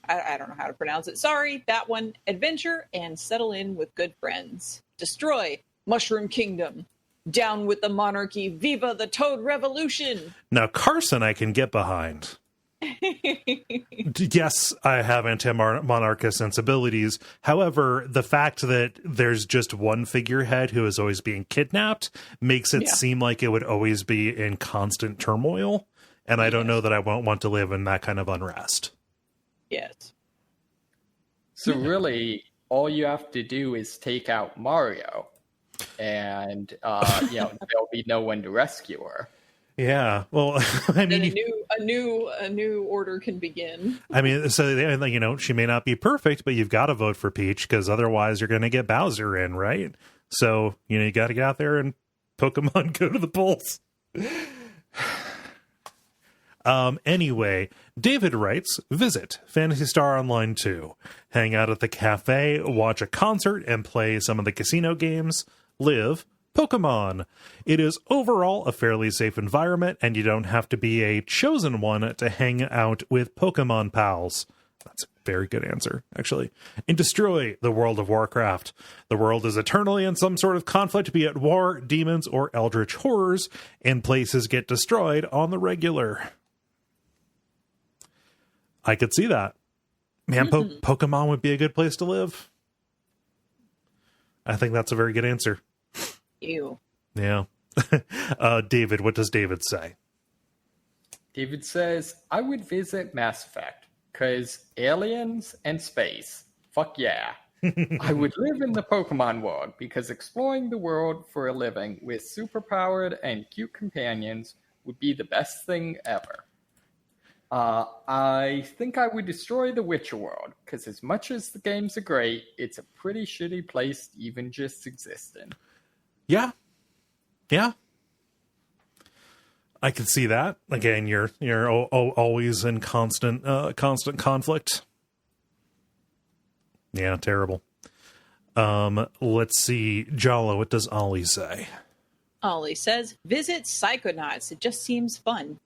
I don't know how to pronounce it. Sorry, that one. Adventure and settle in with good friends. Destroy Mushroom Kingdom. Down with the monarchy. Viva the Toad Revolution. Now, Carson I can get behind. Yes, I have anti-monarchist sensibilities. However, the fact that there's just one figurehead who is always being kidnapped makes it seem like it would always be in constant turmoil. And I don't know that I won't want to live in that kind of unrest. Yes. So really, all you have to do is take out Mario, and there'll be no one to rescue her. Yeah, well, I mean, a new order can begin. I mean, so she may not be perfect, but you've got to vote for Peach, because otherwise you're going to get Bowser in, right? So you got to get out there and Pokemon go to the polls. Anyway, David writes, visit Phantasy Star Online 2, hang out at the cafe, watch a concert, and play some of the casino games. Live Pokemon. It is overall a fairly safe environment, and you don't have to be a chosen one to hang out with Pokemon pals. That's a very good answer, actually. And destroy the World of Warcraft. The world is eternally in some sort of conflict, be it war, demons, or eldritch horrors, and places get destroyed on the regular. I could see that. Man, Pokemon would be a good place to live. I think that's a very good answer. Ew. Yeah. David, what does David say? David says, I would visit Mass Effect, because aliens and space. Fuck yeah. I would live in the Pokemon world, because exploring the world for a living with superpowered and cute companions would be the best thing ever. I think I would destroy the Witcher world, because as much as the games are great, it's a pretty shitty place to even just exist in. Yeah. Yeah. I can see that. Again, you're always in constant conflict. Yeah, terrible. Let's see. Jala, what does Ollie say? Ollie says, visit Psychonauts. It just seems fun.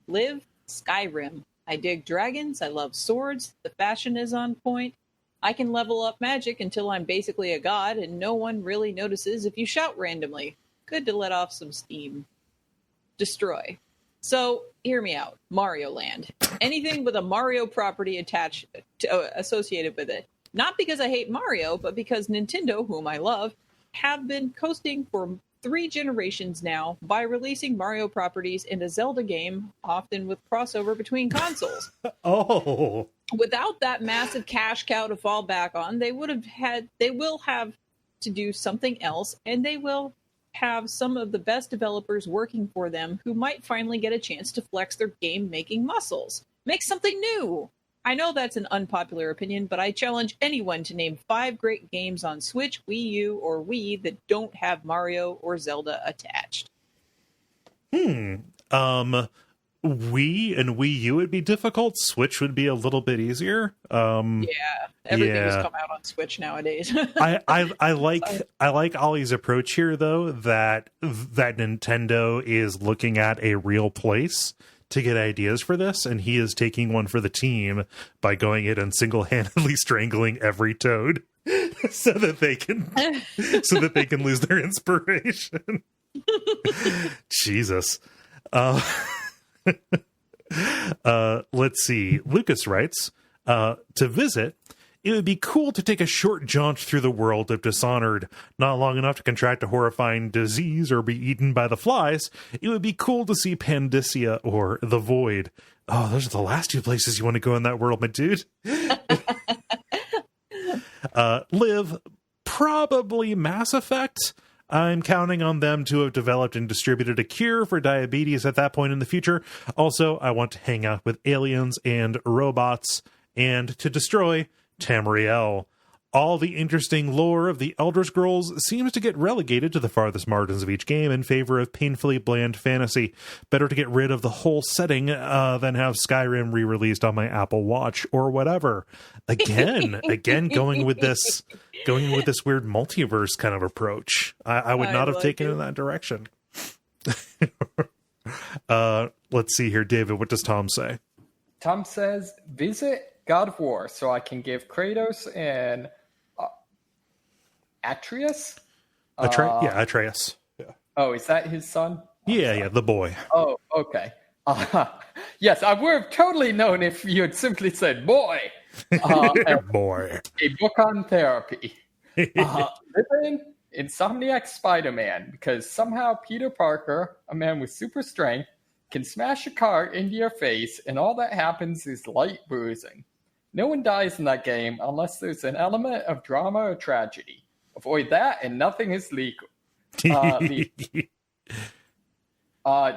Live Skyrim. I dig dragons. I love swords. The fashion is on point. I can level up magic until I'm basically a god, and no one really notices if you shout randomly. Good to let off some steam. Destroy. So, hear me out. Mario Land. Anything with a Mario property attached associated with it. Not because I hate Mario, but because Nintendo, whom I love, have been coasting for 3 generations now by releasing Mario properties in a Zelda game, often with crossover between consoles. Oh. Without that massive cash cow to fall back on, they will have to do something else, and they will have some of the best developers working for them who might finally get a chance to flex their game-making muscles. Make something new! I know that's an unpopular opinion, but I challenge anyone to name 5 great games on Switch, Wii U, or Wii that don't have Mario or Zelda attached. Wii and Wii U would be difficult. Switch would be a little bit easier. Everything has come out on Switch nowadays. I like Ollie's approach here, though, that Nintendo is looking at a real place to get ideas for this, and he is taking one for the team by going in and single-handedly strangling every Toad so that they can lose their inspiration. Jesus. Let's see. Lucas writes, to visit, it would be cool to take a short jaunt through the world of Dishonored, not long enough to contract a horrifying disease or be eaten by the flies. It would be cool to see Pandacia or the Void. Oh, those are the last 2 places you want to go in that world, my dude. Live, probably Mass Effect. I'm counting on them to have developed and distributed a cure for diabetes at that point in the future. Also, I want to hang out with aliens and robots, and to destroy Tamriel. All the interesting lore of the Elder Scrolls seems to get relegated to the farthest margins of each game in favor of painfully bland fantasy. Better to get rid of the whole setting than have Skyrim re-released on my Apple Watch or whatever. Again, going with this weird multiverse kind of approach. I would not have taken it in that direction. Let's see here, David. What does Tom say? Tom says, visit God of War so I can give Kratos and Atreus? Atreus. Yeah. Oh, is that his son? Yeah, the boy. Oh, okay. Yes, I would have totally known if you had simply said boy. Boy. A book on therapy. Living Insomniac Spider-Man, because somehow Peter Parker, a man with super strength, can smash a car into your face, and all that happens is light bruising. No one dies in that game unless there's an element of drama or tragedy. Avoid that, and nothing is legal.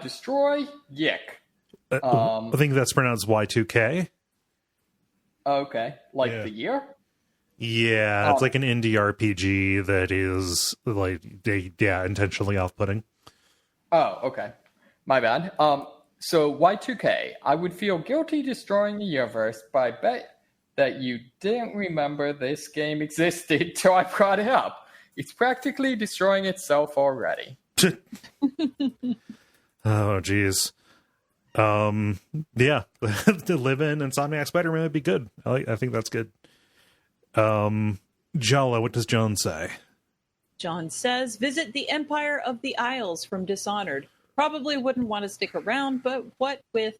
Destroy Yick. I think that's pronounced Y2K. Okay, the year? Yeah, it's like an indie RPG that is intentionally off-putting. Oh, okay. My bad. So Y2K, I would feel guilty destroying the universe, but I bet that you didn't remember this game existed till I brought it up. It's practically destroying itself already. Oh, geez. Yeah, to live in Insomniac Spider-Man would be good. I think that's good. Jala, what does John say? John says, visit the Empire of the Isles from Dishonored. Probably wouldn't want to stick around, but what with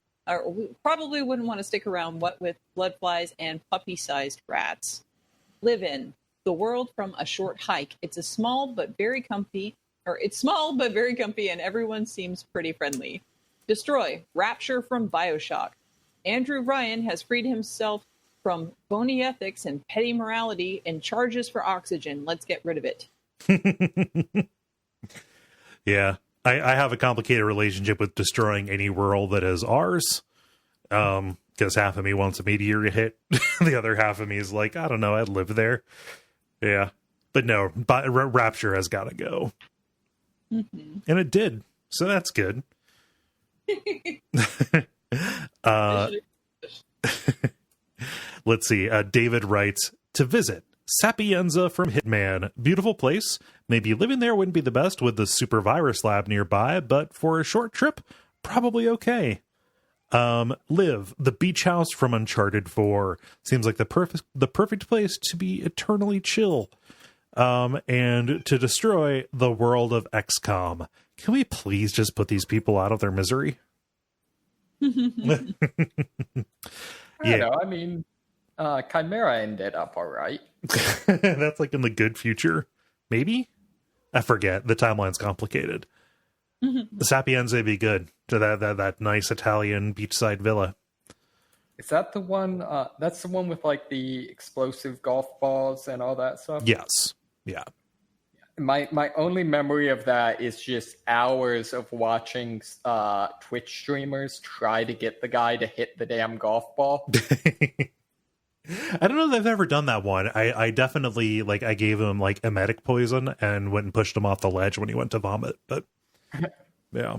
bloodflies and puppy-sized rats. Live in the world from a short hike. It's small but very comfy, and everyone seems pretty friendly. Destroy Rapture from BioShock. Andrew Ryan has freed himself from phony ethics and petty morality and charges for oxygen. Let's get rid of it. Yeah. I have a complicated relationship with destroying any world that is ours. Because half of me wants a meteor to hit. The other half of me is like, I don't know, I'd live there. Yeah. But no, Rapture has got to go. Mm-hmm. And it did. So that's good. Let's see. David writes, to visit Sapienza from Hitman. Beautiful place. Maybe living there wouldn't be the best with the super virus lab nearby, but for a short trip, probably okay. Live, the beach house from Uncharted 4. Seems like the perfect place to be eternally chill. And to destroy the world of XCOM. Can we please just put these people out of their misery? I don't know. I mean, Chimera ended up all right. That's like in the good future. Maybe? I forget. The timeline's complicated. The Sapienza would be good. To that nice Italian beachside villa. Is that the one? That's the one with like the explosive golf balls and all that stuff? Yes. Yeah. My only memory of that is just hours of watching Twitch streamers try to get the guy to hit the damn golf ball. I don't know if I've ever done that one. I definitely, like, I gave him like emetic poison and went and pushed him off the ledge when he went to vomit. But yeah.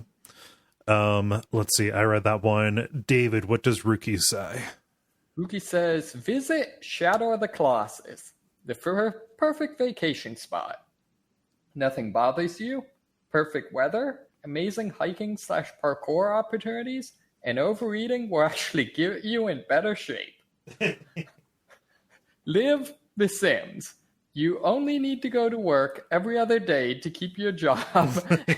Let's see. I read that one. David, what does Rookie say? Rookie says, visit Shadow of the Colossus, the perfect vacation spot. Nothing bothers you, perfect weather, amazing hiking / parkour opportunities, and overeating will actually get you in better shape. Live The Sims. You only need to go to work every other day to keep your job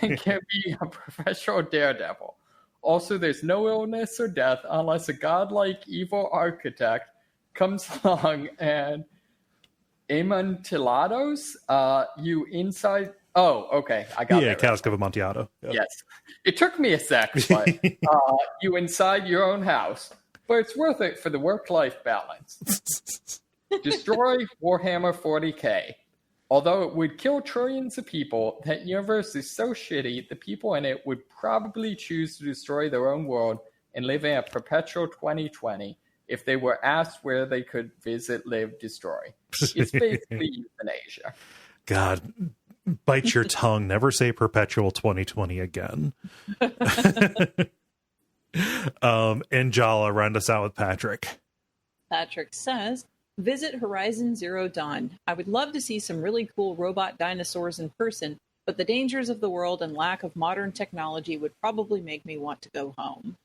and can be a professional daredevil. Also, there's no illness or death unless a godlike evil architect comes along and Amontillados, you inside. Oh, okay. I got it. Yeah, Cask of Amontillado. Yep. Yes. It took me a sec, but you inside your own house. But it's worth it for the work-life balance. Destroy Warhammer 40k. Although it would kill trillions of people, that universe is so shitty, the people in it would probably choose to destroy their own world and live in a perpetual 2020 if they were asked where they could visit, live, destroy. It's basically euthanasia. God, bite your tongue. Never say perpetual 2020 again. And Jala, round us out with Patrick. Patrick says, visit Horizon Zero Dawn. I would love to see some really cool robot dinosaurs in person, but the dangers of the world and lack of modern technology would probably make me want to go home.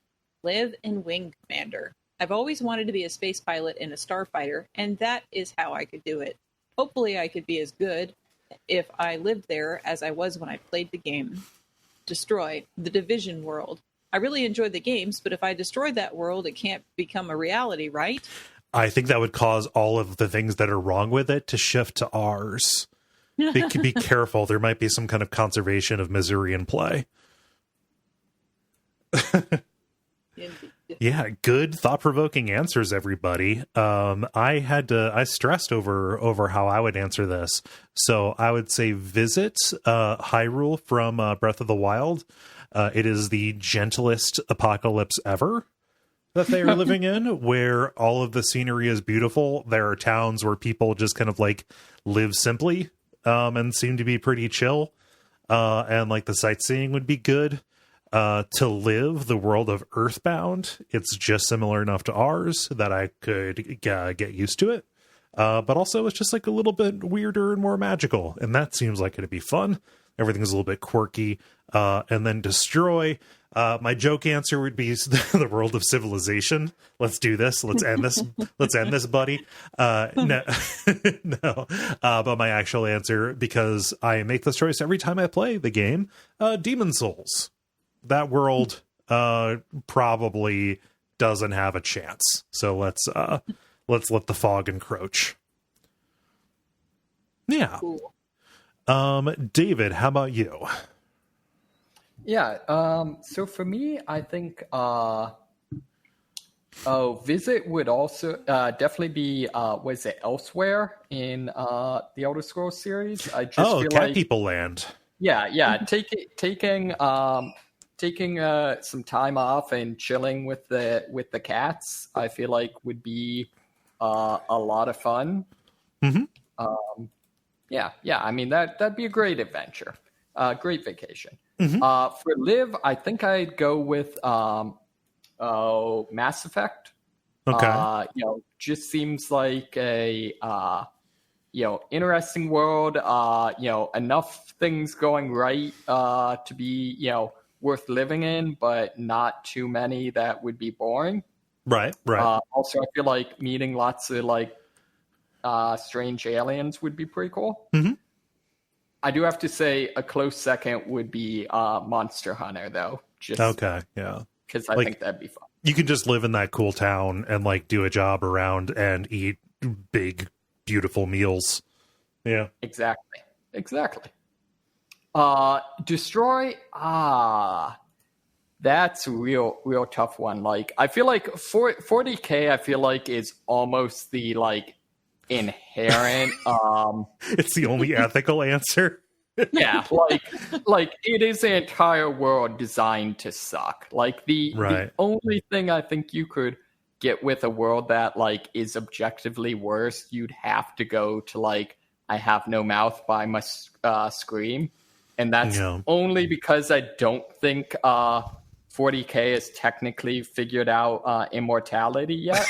Live in Wing Commander. I've always wanted to be a space pilot and a starfighter, and that is how I could do it. Hopefully I could be as good if I lived there as I was when I played the game. Destroy the Division world. I really enjoyed the games, but if I destroy that world, it can't become a reality, right? I think that would cause all of the things that are wrong with it to shift to ours. Be careful. There might be some kind of conservation of misery in play. Yeah, good thought-provoking answers, everybody. I stressed over how I would answer this. So I would say visit Hyrule from Breath of the Wild. It is the gentlest apocalypse ever that they are living in, where all of the scenery is beautiful. There are towns where people just kind of like live simply and seem to be pretty chill. And like the sightseeing would be good. To live the world of Earthbound, it's just similar enough to ours that I could get used to it. But also it's just like a little bit weirder and more magical. And that seems like it'd be fun. Everything's a little bit quirky. And then destroy. My joke answer would be the world of Civilization. Let's do this. Let's end this. Let's end this, buddy. No, no. But my actual answer, because I make this choice every time I play the game, Demon Souls. That world probably doesn't have a chance. So let's let the fog encroach. Yeah. Cool. David, how about you? Yeah. So for me, I think Visit would also definitely be was it Elsewhere in the Elder Scrolls series? I just feel Cat like People Land. Yeah. taking some time off and chilling with the cats, I feel like would be a lot of fun. Yeah. I mean, that'd be a great adventure, great vacation. For live, I think I'd go with Mass Effect. Okay. Just seems like a interesting world. Enough things going right to be worth living in, but not too many that would be boring. Right. Also, I feel like meeting lots of strange aliens would be pretty cool. I do have to say a close second would be Monster Hunter, though. Okay, yeah. Because I think that'd be fun. You can just live in that cool town and do a job around and eat big, beautiful meals. Yeah. Exactly. Destroy. That's a real tough one. I feel like 40K. I feel like is almost the inherent. It's the only ethical answer. Yeah, it is an entire world designed to suck. The only thing I think you could get with a world that is objectively worse, you'd have to go to I Have No Mouth by my Scream, and that's only because I don't think 40K has technically figured out immortality yet.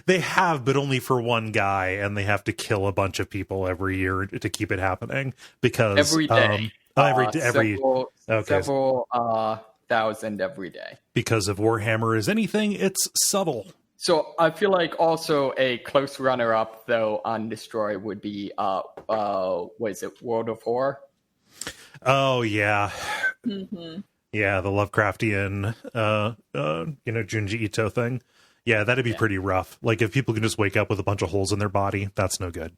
They have, but only for one guy, and they have to kill a bunch of people every year to keep it happening. Because every day, several thousand every day. Because if Warhammer is anything, it's subtle. So I feel like also a close runner-up, though, on Destroy would be what is it, World of Horror? Oh yeah. Yeah, the Lovecraftian, Junji Ito thing. Yeah, that'd be pretty rough. If people can just wake up with a bunch of holes in their body, that's no good.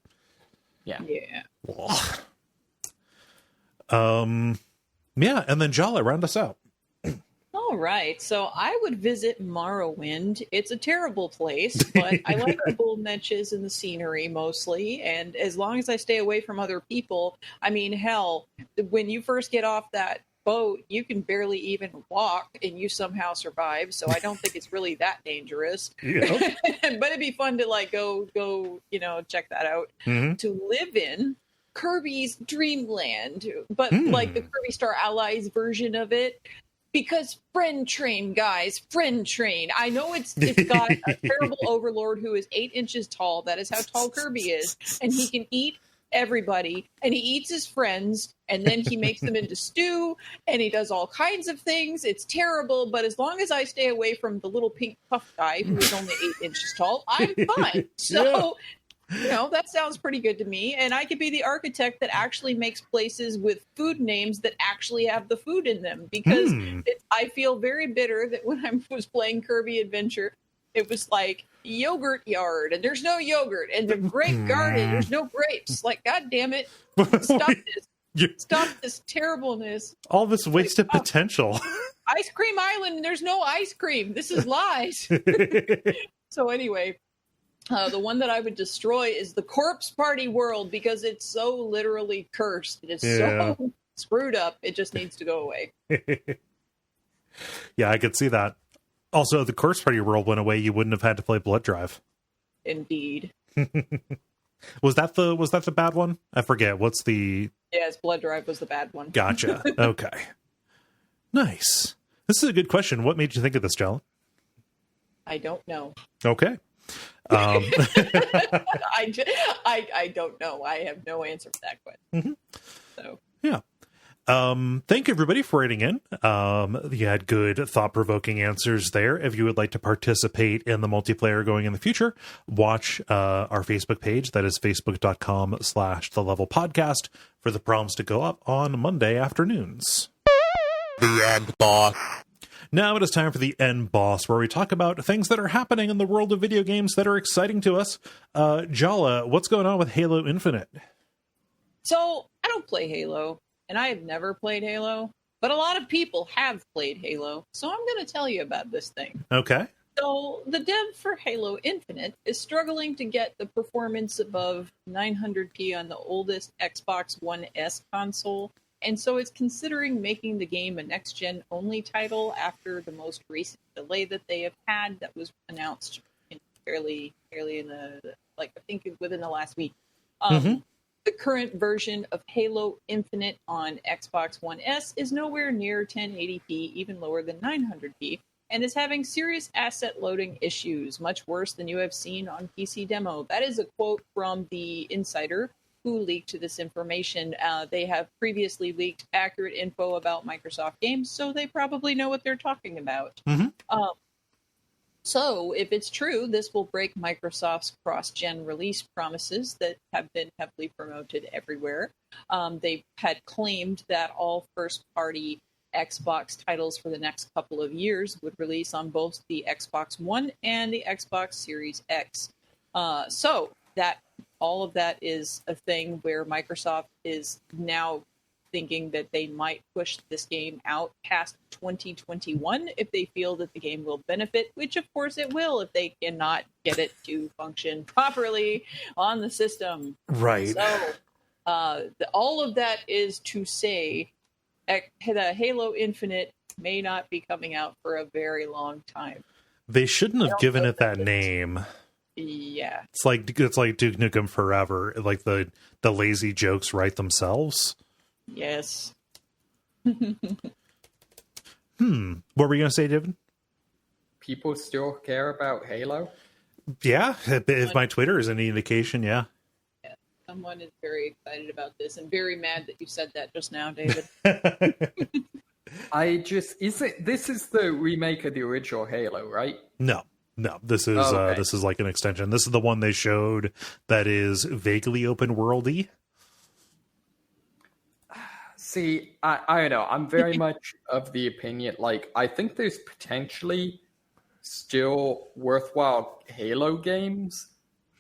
Yeah. Yeah, and then Jala, round us out. All right, so I would visit Morrowind. It's a terrible place, but I like the bull niches and the scenery mostly, and as long as I stay away from other people, I mean, hell, when you first get off that boat, you can barely even walk, and you somehow survive. So I don't think it's really that dangerous. Yep. But it'd be fun to go, check that out. To live in Kirby's Dreamland, but the Kirby Star Allies version of it. Because friend train, guys, friend train. I know it's got a terrible overlord who is 8 inches tall. That is how tall Kirby is, and he can eat everybody, and he eats his friends, and then he makes them into stew, and he does all kinds of things. It's terrible, but as long as I stay away from the little pink puff guy who is only 8 inches tall, I'm fine. So, that sounds pretty good to me, and I could be the architect that actually makes places with food names that actually have the food in them, because I feel very bitter that when I was playing Kirby Adventure, it was yogurt yard, and there's no yogurt, and the grape garden, there's no grapes. God damn it. Stop this. Stop this terribleness. All this wasted potential. Ice Cream Island, and there's no ice cream. This is lies. So anyway, the one that I would destroy is the Corpse Party world, because it's so literally cursed. It is so screwed up. It just needs to go away. Yeah, I could see that. Also, if the Corpse Party world went away, you wouldn't have had to play Blood Drive. Indeed. Was that the bad one? I forget. What's the... Yes, Blood Drive was the bad one. Gotcha. Okay. Nice. This is a good question. What made you think of this, Jala? I don't know. Okay. I don't know. I have no answer for that question. So yeah. Thank you everybody for writing in. You had good thought-provoking answers there. If you would like to participate in the multiplayer going in the future, watch our Facebook page. That is facebook.com/thelevelpodcast for the prompts to go up on Monday afternoons. The end boss. Now it is time for the End Boss, where we talk about things that are happening in the world of video games that are exciting to us. Jala, what's going on with Halo Infinite? So, I don't play Halo, and I have never played Halo, but a lot of people have played Halo, so I'm going to tell you about this thing. Okay. So, the dev for Halo Infinite is struggling to get the performance above 900p on the oldest Xbox One S console, And so it's considering making the game a next-gen only title after the most recent delay that they have had that was announced fairly in the, like, I think within the last week. The current version of Halo Infinite on Xbox One S is nowhere near 1080p, even lower than 900p, and is having serious asset loading issues, much worse than you have seen on PC demo. That is a quote from the insider who leaked this information. They have previously leaked accurate info about Microsoft games, so they probably know what they're talking about. So, if it's true, this will break Microsoft's cross-gen release promises that have been heavily promoted everywhere. They had claimed that all first-party Xbox titles for the next couple of years would release on both the Xbox One and the Xbox Series X. So, that all of that is a thing where Microsoft is now thinking that they might push this game out past 2021 if they feel that the game will benefit, which of course it will if they cannot get it to function properly on the system. Right. So all of that is to say the Halo Infinite may not be coming out for a very long time. They shouldn't have given it that name. Yeah. It's like Duke Nukem Forever. Like the lazy jokes write themselves. Yes. What were you going to say, David? People still care about Halo? Yeah, if my Twitter is any indication, yeah. Someone is very excited about this and very mad that you said that just now, David. This is the remake of the original Halo, right? No, this is this is like an extension. This is the one they showed that is vaguely open worldy. See, I don't know. I'm very much of the opinion, like, I think there's potentially still worthwhile Halo games,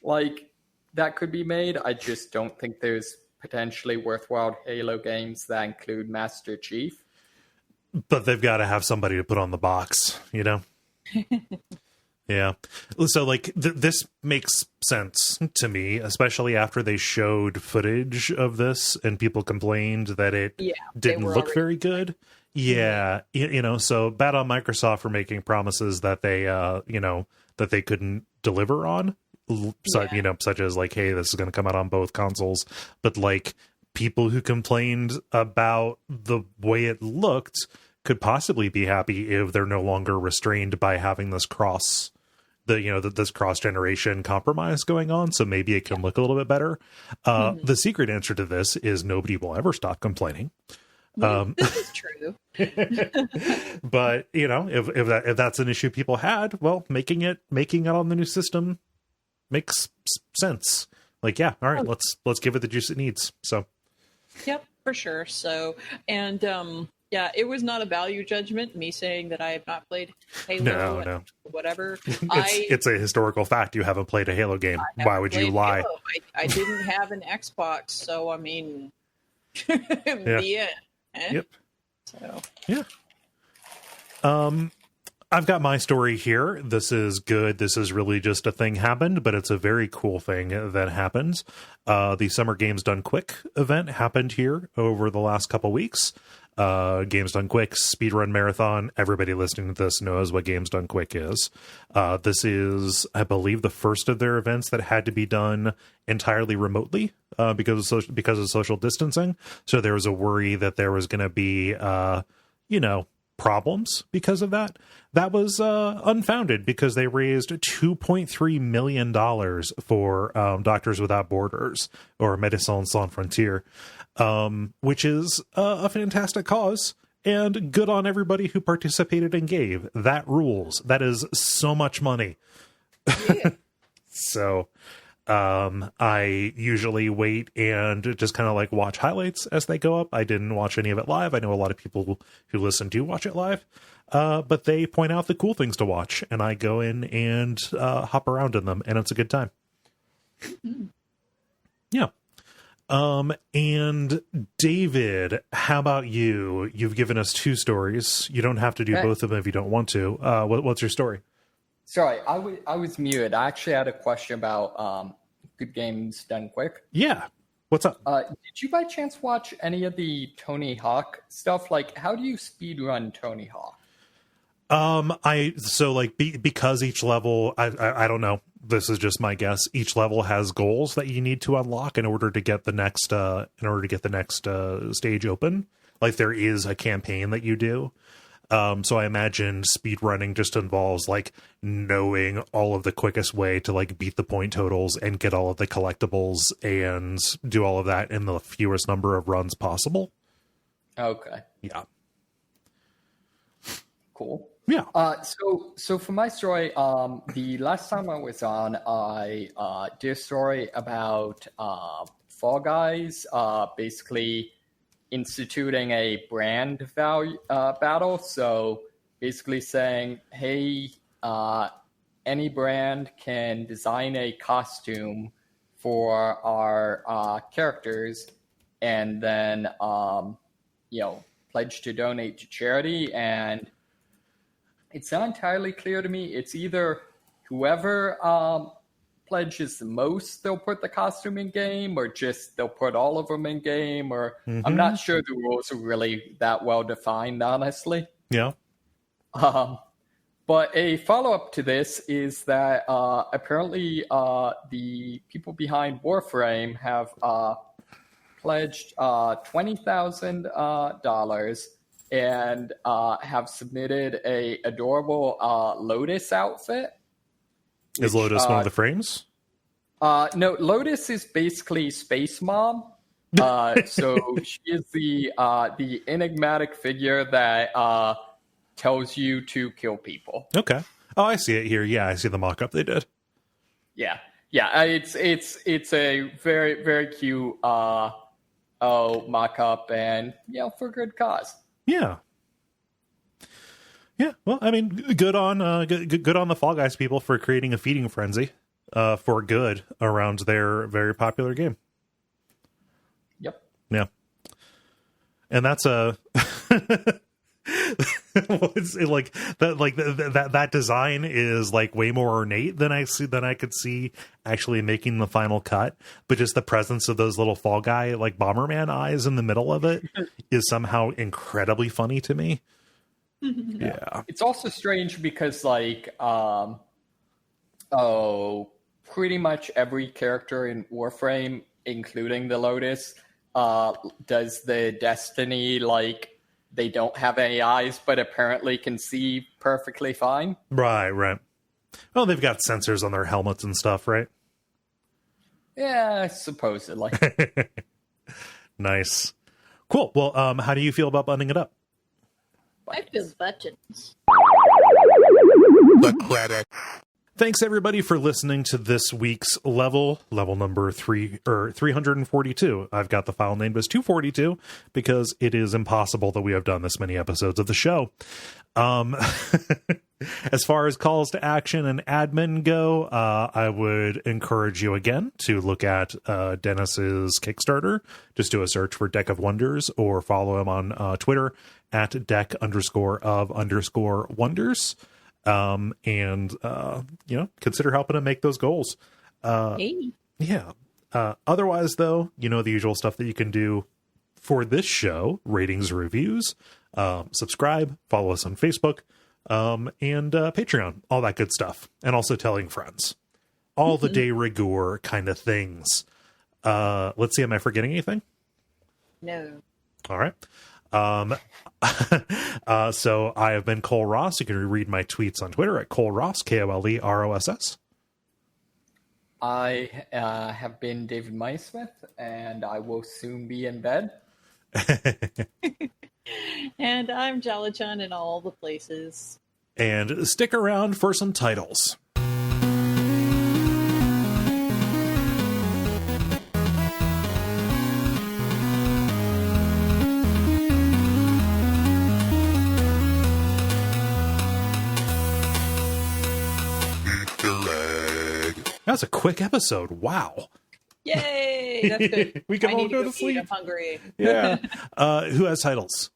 like, that could be made. I just don't think there's potentially worthwhile Halo games that include Master Chief. But they've got to have somebody to put on the box, you know? Yeah. So, like, this makes sense to me, especially after they showed footage of this and people complained that it didn't look very good. Yeah. You know, so bad on Microsoft for making promises that they, that they couldn't deliver on. So, you know, such as like, hey, this is going to come out on both consoles. But, like, people who complained about the way it looked could possibly be happy if they're no longer restrained by having this this cross-generation compromise going on, so maybe it can look a little bit better. The secret answer to this is nobody will ever stop complaining. This is true. But, you know, if that's an issue people had, well, making it on the new system makes sense. Like, yeah, all right, let's give it the juice it needs. So, yep, for sure. So, and yeah, it was not a value judgment, me saying that I have not played Halo. No. Whatever. It's a historical fact. You haven't played a Halo game. Why would you lie? I didn't have an Xbox, so I mean, the end. Yep. So. Yeah. I've got my story here. This is good. This is really just a thing happened, but it's a very cool thing that happens. The Summer Games Done Quick event happened here over the last couple weeks. Games Done Quick, speedrun marathon. Everybody listening to this knows what Games Done Quick is. This is, I believe, the first of their events that had to be done entirely remotely because of social distancing. So there was a worry that there was going to be, problems because of that. That was unfounded because they raised $2.3 million for Doctors Without Borders, or Médecins Sans Frontières, which is a fantastic cause, and good on everybody who participated and gave. That rules. That is so much money. Yeah. So I usually wait and just kind of like watch highlights as they go up. I didn't watch any of it live. I know a lot of people who listen do watch it live, but they point out the cool things to watch, and I go in and hop around in them, and it's a good time. Mm-hmm. Yeah. And David, how about you? You've given us two stories. You don't have to do both of them if you don't want to. What's your story? Sorry, I was muted. I actually had a question about Good Games Done Quick. Yeah. What's up? Did you by chance watch any of the Tony Hawk stuff? Like, how do you speedrun Tony Hawk? Because each level, I don't know. This is just my guess. Each level has goals that you need to unlock in order to get the next stage open. Like there is a campaign that you do. So I imagine speedrunning just involves like knowing all of the quickest way to like beat the point totals and get all of the collectibles and do all of that in the fewest number of runs possible. Okay. Yeah. Cool. Yeah. So for my story, the last time I was on, I did a story about Fall Guys, basically instituting a brand value battle. So basically saying, hey, any brand can design a costume for our characters, and then pledge to donate to charity. And it's not entirely clear to me. It's either whoever pledges the most, they'll put the costume in game, or just they'll put all of them in game, or I'm not sure the rules are really that well defined, honestly. Yeah. But a follow-up to this is that apparently the people behind Warframe have pledged $20,000 and have submitted a adorable Lotus outfit. Is Lotus one of the frames? No, Lotus is basically Space Mom. So she is the enigmatic figure that tells you to kill people. Okay. Oh, I see it here. Yeah, I see the mock-up they did. Yeah. It's a very, very cute mock-up, and for good cause. Yeah. Yeah. Well, I mean, good on the Fall Guys people for creating a feeding frenzy for good around their very popular game. Yep. Yeah. And that's it's like that design is like way more ornate than I could see actually making the final cut, but just the presence of those little Fall Guy like Bomberman eyes in the middle of it is somehow incredibly funny to me. Yeah. It's also strange because pretty much every character in Warframe, including the Lotus, does the Destiny they don't have any eyes, but apparently can see perfectly fine. Right. Well, they've got sensors on their helmets and stuff, right? Yeah, supposedly. Nice. Cool. Well, how do you feel about buttoning it up? I feel buttons. The credits. Thanks everybody for listening to this week's level number 342. I've got the file named as 242 because it is impossible that we have done this many episodes of the show. As far as calls to action and admin go, I would encourage you again to look at Dennis's Kickstarter. Just do a search for Deck of Wonders or follow him on Twitter at deck_of_wonders. Consider helping him make those goals. Yeah. Otherwise though, the usual stuff that you can do for this show: ratings, reviews, subscribe, follow us on Facebook, and Patreon, all that good stuff. And also telling friends, all the de rigueur kind of things. Let's see. Am I forgetting anything? No. All right. So I have been Kole Ross. You can read my tweets on Twitter at Kole Ross, KoleRoss. I have been David Maismith, and I will soon be in bed. And I'm Jala-chan in all the places. And stick around for some titles. That's a quick episode. Wow. Yay! That's good. We can I all need go to to sleep. I'm hungry. Yeah. Who has titles?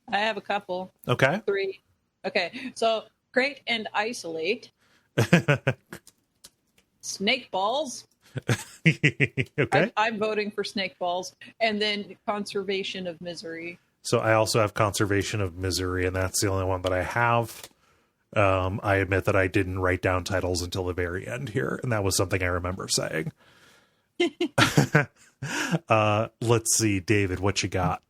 I have a couple. Okay. 3. Okay. So, Create and Isolate. Snake Balls. Okay. I'm voting for snake balls, and then conservation of misery. So I also have conservation of misery, and that's the only one that I have. I admit that I didn't write down titles until the very end here, and that was something I remember saying. Let's see, David, what you got?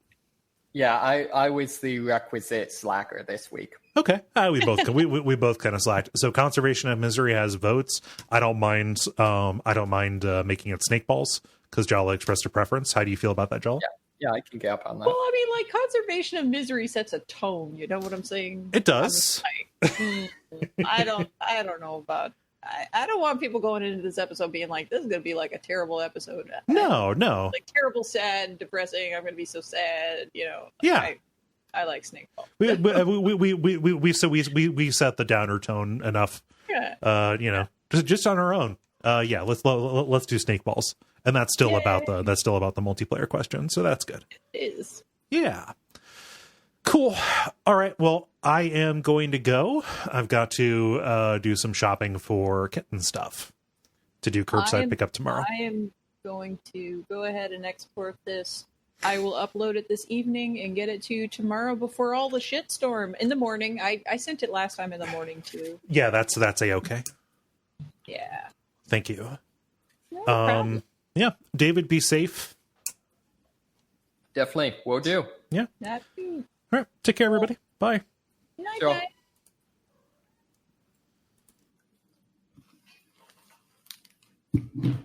Yeah, I was the requisite slacker this week. Okay, we both we both kind of slacked. So conservation of misery has votes. I don't mind. Making it snake balls because Jala expressed a preference. How do you feel about that, Jala? Yeah, I can get up on that. Well, I mean, like, conservation of misery sets a tone. You know what I'm saying? It does. I don't know about. I don't want people going into this episode being like, this is going to be like a terrible episode. No. Like terrible, sad, depressing. I'm going to be so sad. You know. Yeah. I like snake balls. we set the downer tone enough. Yeah. You know, just on our own. Yeah. Let's do snake balls, and that's still about the multiplayer question. So that's good. It is. Yeah. Cool. All right. Well, I am going to go. I've got to do some shopping for kitten stuff to do curbside pickup tomorrow. I am going to go ahead and export this. I will upload it this evening and get it to you tomorrow before all the shitstorm in the morning. I sent it last time in the morning too. Yeah, that's a-okay. Yeah. Thank you. No problem. Yeah. David, be safe. Definitely, will do. Yeah. That too. All right. Take care, everybody. Bye. Night, Sure. night.